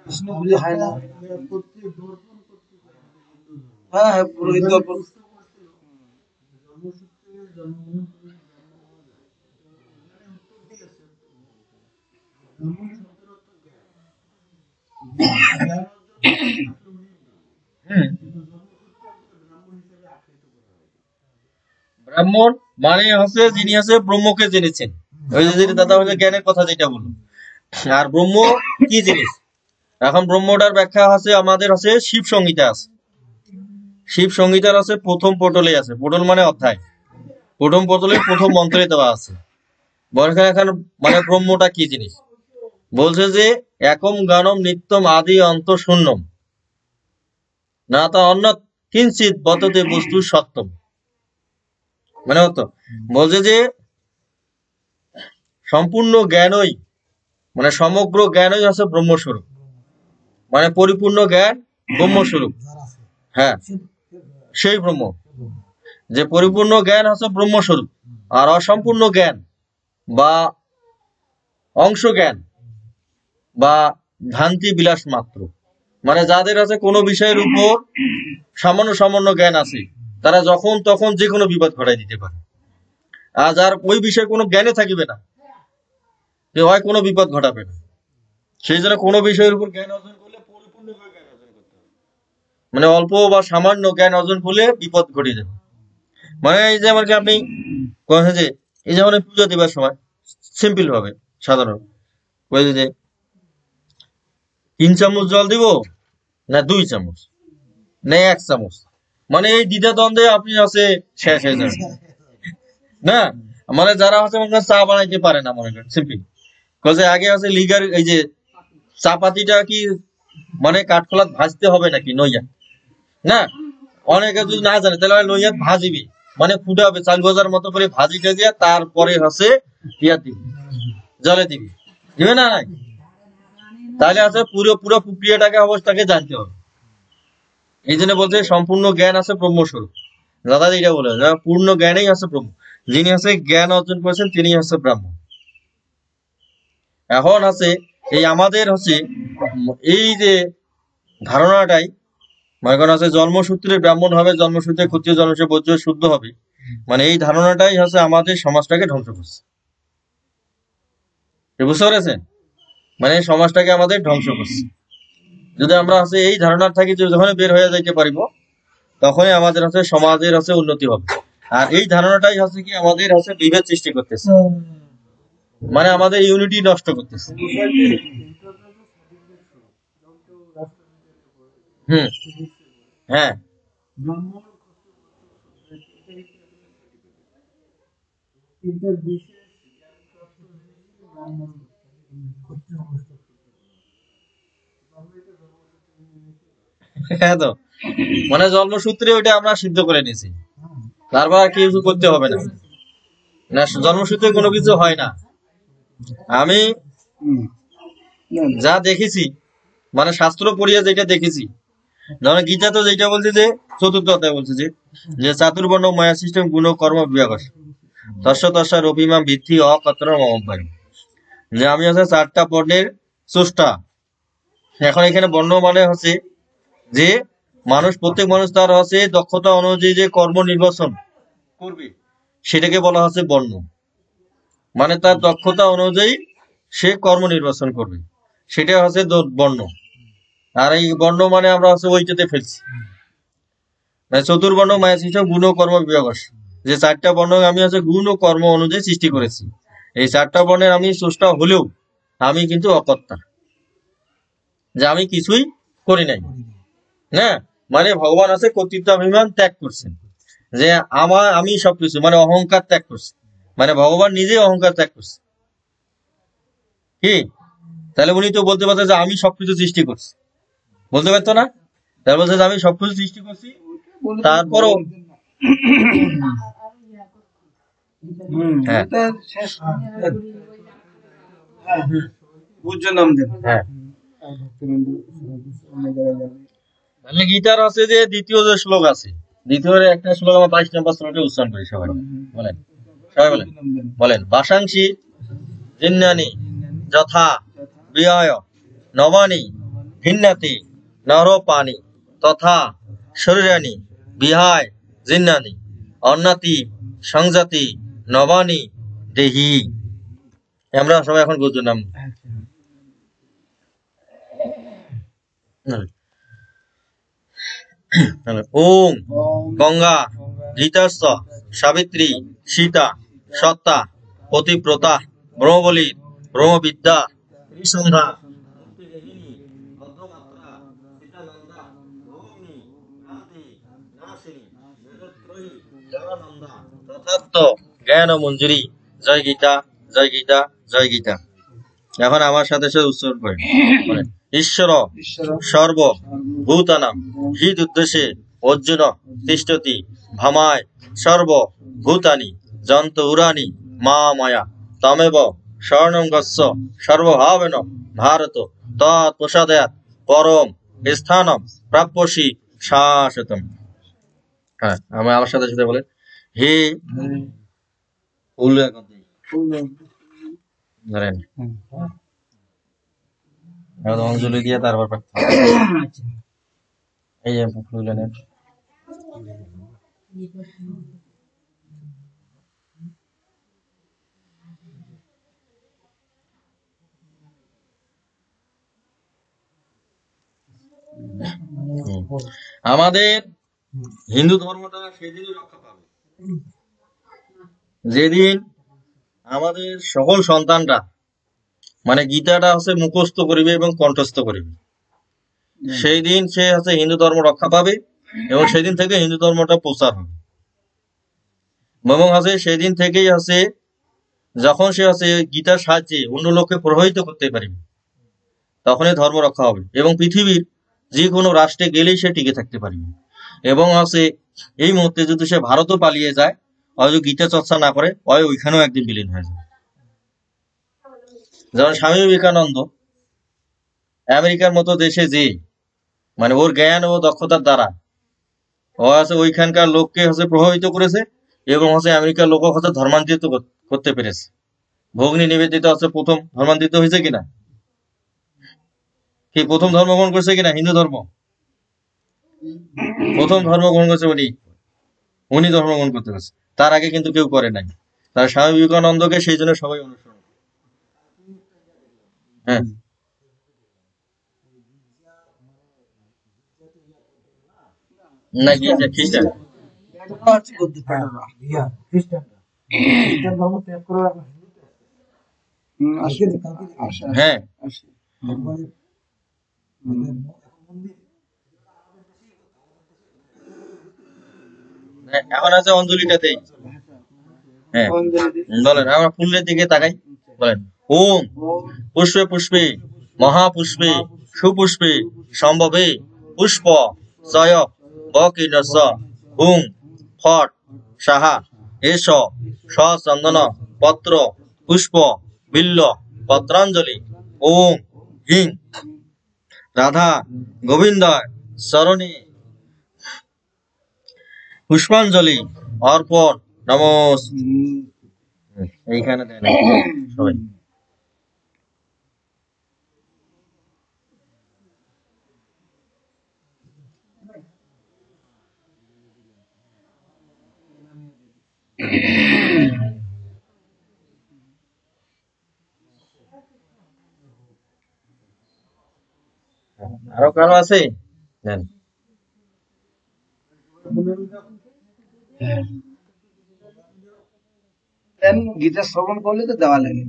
Speaker 5: বিষ্ণু পুজো হয় না। হ্যাঁ হ্যাঁ, পুরোহিত দর্পণ।
Speaker 2: ব্রাহ্মণ মানে হচ্ছে যিনি হচ্ছে ব্রহ্মকে জেনেছেন। ওই যে যেটা দাদা হচ্ছে জ্ঞানের কথা যেটা বললো। আর ব্রহ্ম কি জিনিস, এখন ব্রহ্মটার ব্যাখ্যা আছে আমাদের হচ্ছে শিব সংহিতা আছে। শিব সংহিতার আছে প্রথম পটলে আছে, পটল মানে অধ্যায়, প্রথম পটলে প্রথম মন্ত্রে দেওয়া আছে। বলছে এখন মানে ব্রহ্মটা কি জিনিস, বলছে যে একম গানম নিত্যম আদি অন্ত শূন্যম না তা অন্য কিঞ্চিত বততে বস্তু সত্যম। মানে হতো বলছে যে সম্পূর্ণ জ্ঞানই মানে সমগ্র জ্ঞানই হচ্ছে ব্রহ্মস্বরূপ, মানে পরিপূর্ণ জ্ঞান ব্রহ্মস্বরূপ। হ্যাঁ, সেই ব্রহ্ম, যে পরিপূর্ণ জ্ঞান হচ্ছে ব্রহ্মস্বরূপ। আর অসম্পূর্ণ জ্ঞান বা অংশ জ্ঞান বা ভ্রান্তি বিলাস মাত্র, মানে যাদের আছে কোনো বিষয়ের উপর সামান্য সামান্য জ্ঞান আছে, তারা যখন তখন যে কোনো বিপদ ঘটাই দিতে পারে। আর যার ওই বিষয়ে কোনো জ্ঞানে থাকিবে না, যে হয় কোনো বিপদ ঘটাবে না। সেই জন্য কোনো বিষয়ের উপর জ্ঞান অর্জন করলে পরিপূর্ণভাবে জ্ঞান অর্জন করতে হবে, মানে অল্প বা সামান্য জ্ঞান অর্জন করলে বিপদ ঘটে যাবে। মানে এই যে আমাকে আপনি কথা যে এই যেমন পুজো দেবার সময় সিম্পল ভাবে সাধারণ ওই যে 3 চামচ জল দিব না 2 চামচ না 1 চামচ, মানে এই দ্বিধা দ্বন্দ্বে আপনি আছে শেষ হয়ে যাবেন না। মানে যারা হচ্ছে মনে করেন চা বানাইতে পারে না, মনে করেন সিম্পল কজে আগে আছে লিগার এই যে চাপাতিটা কি মানে কাঠখোলাত ভাজতে হবে নাকি নইয়া, না অনেকে যদি না জানে তাহলে নইয়া ভাজিবি, মানে ফুটাবে চাল গজার মতো করে ভাজিটা দিয়ে তারপরে হচ্ছে ইয়া দিবি, জলে দিবি, দিবে না নাই? তাহলে আছে পুরো পুরো প্রক্রিয়াটাকে অবস্থাকে জানতে হবে। এই জন্য বলছে সম্পূর্ণ জ্ঞান আছে ব্রহ্মস্বরূপ। দাদা যেটা বলে পূর্ণ জ্ঞানেই আছে ব্রহ্ম, যিনি আছে জ্ঞান অর্জন করেছেন তিনি হচ্ছে ব্রাহ্মণ। এখন আছে এই আমাদের হচ্ছে এই যে ধারণাটাই মনে করেন আছে জন্মসূত্রে ব্রাহ্মণ হবে, জন্মসূত্রে ক্ষত্রিয়, জন্মসূত্রে বৌদ্ধ শুদ্ধ হবে, মানে এই ধারণাটাই হচ্ছে আমাদের সমাজটাকে ধ্বংস করছে। বুঝতে পেরেছেন? মানে সমাজটাকে আমাদের ধ্বংস করছে। যদি আমরা হচ্ছে এই ধারণার থাকি যে যখন বের হয়ে যাইতে পারিব তখনই আমাদের হচ্ছে সমাজের হচ্ছে উন্নতি হবে। আর এই ধারণাটাই হচ্ছে কি আমাদের হচ্ছে বিভেদ সৃষ্টি করতেছে, মানে আমাদের ইউনিটি নষ্ট করতেছে। হুম, হ্যাঁ, হ্যাঁ তো মানে জন্মসূত্রে ওইটা আমরা সিদ্ধ করে নিয়েছি, তারপর আর কিছু করতে হবে না। না, জন্মসূত্রে কোনো কিছু হয় না। আমি যা দেখেছি, মানে শাস্ত্র পড়িয়া যেটা দেখেছি, যেমন গীতা তো যেটা বলছে যে চতুর্থ অধ্যায় বলছে যে চাতুর্বর্ণ মায়া সিস্টেম গুণ কর্ম বিভাগ তস্য রবিমাম ভিত্তি অকত্র মমবায়ু, যে আমি হচ্ছে 4টা বর্ণের স্রষ্টা। এখন এখানে বর্ণ মানে হচ্ছে যে প্রত্যেক মানুষ তার হচ্ছে দক্ষতা অনুযায়ী যে কর্ম নির্বাচন করবে, সেটাকে বলা হচ্ছে বর্ণ। মানে তার দক্ষতা অনুযায়ী সে কর্ম নির্বাচন করবে, সেটা হচ্ছে বর্ণ। আর এই বর্ণ মানে আমরা হচ্ছে ওইটাতে ফেলছি, মানে চতুর্বর্ণ মায়া সিস্টেম গুণ ও কর্ম বিভাগ, যে 4টা বর্ণ আমি হচ্ছে গুণ ও কর্ম অনুযায়ী সৃষ্টি করেছি। এই 4টা বর্ণের আমি স্রষ্টা হলেও আমি কিন্তু অকর্তা, যে আমি কিছুই করি নাই। না, মানে ভগবান আছে কর্তৃত্বাভিমান ত্যাগ করছেন, যে আমি সবকিছু, মানে অহংকার ত্যাগ করছে, মানে ভগবান নিজেই অহংকার ত্যাগ করছে। কি তাহলে উনি তো বলতে পারতেন যে আমি সবকিছু সৃষ্টি করছি, বলতে পারতো না? তাহলে বলছে যে আমি সবকিছু সৃষ্টি করছি, তারপরও হ্যাঁ হ্যাঁ তাহলে গীতার আছে যে দ্বিতীয় যে শ্লোক আছে, দ্বিতীয় একটা শ্লোক, আমার 22 নম্বর শ্লোকে উচ্চারণ করি সবাই। বলেন, সবাই বলেন, বলেন বাসাংশি জিন্নানি যথা বিহায় নবানি ভিন্নাতি নরপানি তথা শরীরানি বিহায় জিন্নানি অন্নাতি সংজাতি নবানি দেহি। আমরা সবাই এখন বুঝলাম। ওম গঙ্গা গীতাস্ত সাবিত্রী সীতা সত্তা পতিব্রতা ব্রহ্মবলী ব্রহ্মবিদ্যা ত্রিসন্ধ্যা তথাত্ম জ্ঞান মঞ্জুরি। জয় গীতা, জয় গীতা, জয় গীতা। এখন আমার সাথে সাথে উচ্চারণ করেন, বলেন ঈশ্বর সর্ব ভূতানাম হৃদ উদ্দেশ্যে অর্জুন তিষ্ঠতি ভামায় সর্ব ভূতানি যন্ত উরানি মা মায়া তমেব স্বর্ণম গচ্ছ সর্বভাবেন ভারত তৎপ্রসাদয়াৎ পরম স্থানম প্রাপ্যসি শাশ্বতম। হ্যাঁ, আমার সাথে সাথে বলেন হে ধরেন অঞ্জলি দিয়ে তারপর এই যে ফুল নেন। আমাদের হিন্দু ধর্মটা সেদিনই রক্ষা পাবে যেদিন আমাদের সকল সন্তানরা মানে গীতাটা হচ্ছে মুখস্থ করিবে এবং কণ্ঠস্থ করিবে, সেই দিন সে হচ্ছে হিন্দু ধর্ম রক্ষা পাবে এবং সেদিন থেকে হিন্দু ধর্মটা প্রচার হবে। এবং হচ্ছে সেদিন থেকেই হচ্ছে যখন সে হচ্ছে গীতার সাহায্যে অন্য লোককে প্রভাবিত করতে পারবে, তখনই ধর্ম রক্ষা হবে এবং পৃথিবীর যে কোনো রাষ্ট্রে গেলেই সে টিকে থাকতে পারবে। এবং হচ্ছে এই মুহূর্তে যদি সে ভারতও পালিয়ে যায়, হয়তো গীতা চর্চা না করে হয় ওইখানেও একদিন বিলীন হয়ে যাবে। যেমন স্বামী বিবেকানন্দ আমেরিকার মতো দেশে যে মানে ওর জ্ঞান ও দক্ষতার দ্বারা ও আছে ওইখানকার লোককে হচ্ছে প্রভাবিত করেছে এবং হচ্ছে আমেরিকার লোক হচ্ছে ধর্মান্তরিত করতে পেরেছে। ভগ্নী নিবেদিত হচ্ছে প্রথম ধর্মান্তরিত হয়েছে কিনা, কি প্রথম ধর্ম গ্রহণ করছে কিনা? হিন্দু ধর্ম প্রথম ধর্ম গ্রহণ করছে উনি ধর্ম গ্রহণ করতে পারছে, তার আগে কিন্তু কেউ করে নাই। তার স্বামী বিবেকানন্দকে সেই জন্য সবাই অনুসরণ। হ্যাঁ নাকি খ্রিস্টান হ্যাঁ এখন আছে অঞ্জলিটাতেই। হ্যাঁ বলেন, আমরা ফুলের দিকে তাকাই, বলেন ওম পুষ্পে পুষ্পে মহাপুষ্পে সুপুষ্পে সম্ভবে পুষ্প জয় বকিনস হুং ফট সাহা এস স চন্দন পত্র পুষ্প বিল্ল পত্রাঞ্জলি ওম হিং রাধা গোবিন্দায় চরণে পুষ্পাঞ্জলি অর্পণ নমস। এইখানে দেন সবাই। আরো কারো আছে দেন।
Speaker 5: গীতা শ্রবণ করলে তো দেওয়া লাগে,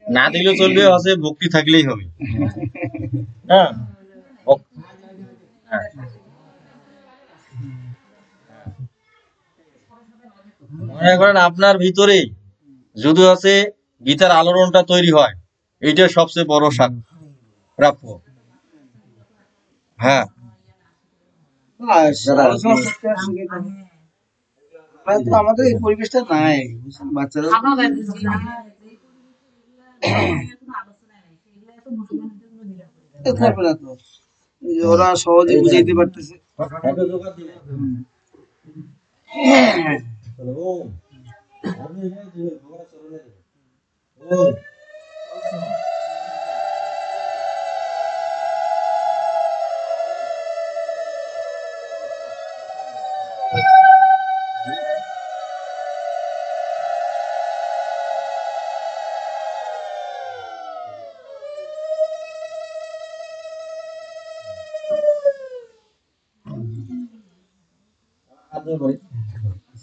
Speaker 2: না দিলেও চলবে, আছে ভক্তি থাকলেই হবে। হ্যাঁ হ্যাঁ। মনে করেন আপনার ভিতরে যদি আছে গীতার আলোড়নটা তৈরি হয়, এইটা সবচেয়ে বড় প্রাপ্য। হ্যাঁ
Speaker 5: আলোচনা করতে আসে। তো আমাদের এই পরিবেশটা নাই, বাচ্চারা থাকবে না তো, ওরা সহজে বুঝাইতে পারতেছে।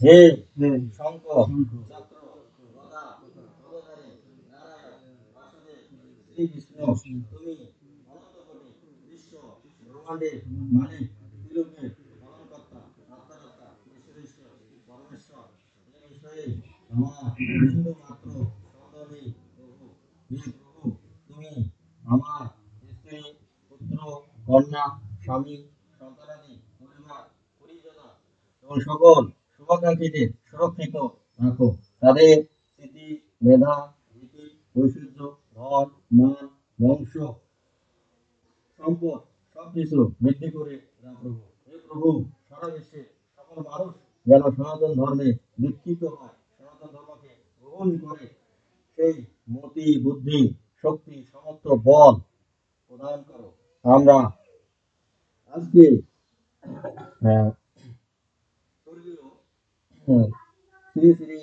Speaker 2: হে শঙ্খ চক্র গদা গদাধারী নারায়ণ বাসুদেব শ্রীকৃষ্ণ, তুমি অনন্ত কোটি বিশ্ব ব্রহ্মাণ্ডের মালিক, ত্রিলোকের পালনকর্তা, আত্মারত্তা, ঈশ্বরেশ্বর পরমেশ্বর, এই বিষয়ে আমার বিন্দু মাত্র সন্দেহ নেই প্রভু। হে প্রভু, তুমি আমার স্ত্রী, পুত্র, কন্যা, স্বামী, সন্তানাদি, পরিবার, পরিজন এবং সকল শুভাকাঙ্ক্ষীদের সুরক্ষিত রাখো। তাদের স্মৃতি, মেধা, রীতি, ঐশ্বর্য, ধন, মান, বংশ, সম্পদ সবকিছু বৃদ্ধি করে দাও প্রভু। হে প্রভু, সারা বিশ্বে সকল মানুষ যেন সনাতন ধর্মে দীক্ষিত হয়, সনাতন ধর্মকে গ্রহণ করে, সেই মতি, বুদ্ধি, শক্তি, সমর্থ, বল প্রদান করো। আমরা আজকে স্বর্গীয় শ্রী শ্রী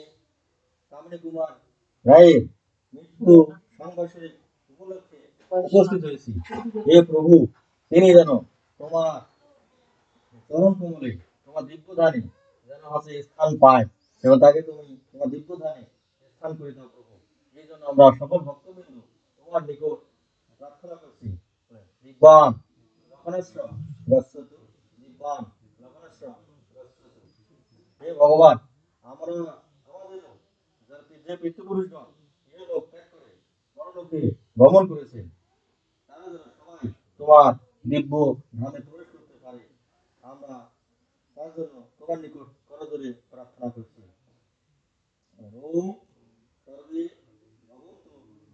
Speaker 2: কামিনী কুমার রায়ের মৃত্যু সংবার্ষিক উপলক্ষে উপস্থিত হয়েছি। হে প্রভু, তিনি যেন তোমার চরণ কমলে, তোমার দিব্য ধানে যেন হাতে স্থান পায় এবং তাকে তুমি তোমার দিব্য ধানে স্থান করে দাও প্রভু। এই জন্য আমরা সকল ভক্তবৃন্দ তোমার নিকট প্রার্থনা করছি। দিব্যান লক্ষণেশ্বর গচ্ছতু, দিব্যান লক্ষণেশ্বর গচ্ছতু। হে ভগবান, আমরা আমাদেরও যে পিতৃপুরুষগণ ইহলোক ত্যাগ করে পরলোকে গমন করেছেন, তারা যেন সবাই তোমার দিব্য ধামে প্রবেশ করতে পারে, আমরা তার জন্য তোমার নিকট করজোড়ে প্রার্থনা করছি। ওম সর্বে ভবন্তু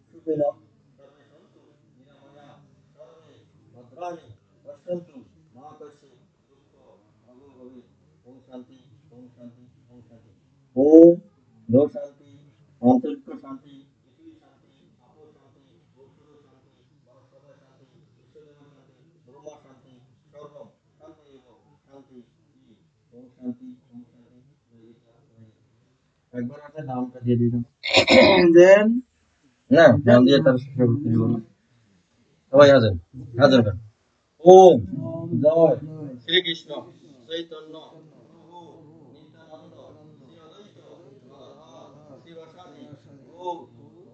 Speaker 2: সুখিনঃ, সর্বে সন্তু নিরাময়াঃ, সর্বে ভদ্রাণি পশ্যন্তু মা কশ্চিৎ দুঃখ ভাগো ভবেৎ। ওম শান্তি, ওম শান্তি, ওম শান্তি। ওম লোক শান্তি, আন্তরিক শান্তি, পৃথিবী শান্তি, আপর শান্তি, ঔষধ শান্তি, বনস্পতি শান্তি, ঈশ্বরের শান্তি, ব্রহ্মা শান্তি, সর্বম শান্তি এব শান্তি। ওম শান্তি, ওম শান্তি। একবার আছে নামটা দিয়ে দিলাম,
Speaker 5: দেন
Speaker 2: না নাম দিয়ে তার সবাই হাজার হাজার করেন। ওম জয় শ্রীকৃষ্ণ চৈতন্য প্রভু নিত্যানন্দ শ্রী অদ্বৈত গদাধর শ্রীবাসাদি গৌর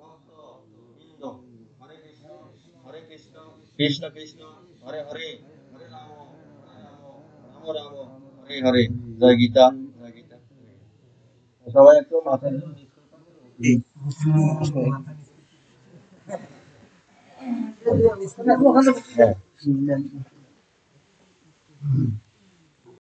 Speaker 2: ভক্ত বৃন্দ। হরে কৃষ্ণ কৃষ্ণ কৃষ্ণ হরে হরে, হরে রাম রাম রাম হরে হরে। জয় গীতা, জয় গীতা। সবাই একটু মাথায় হ্যাঁ
Speaker 1: হুম।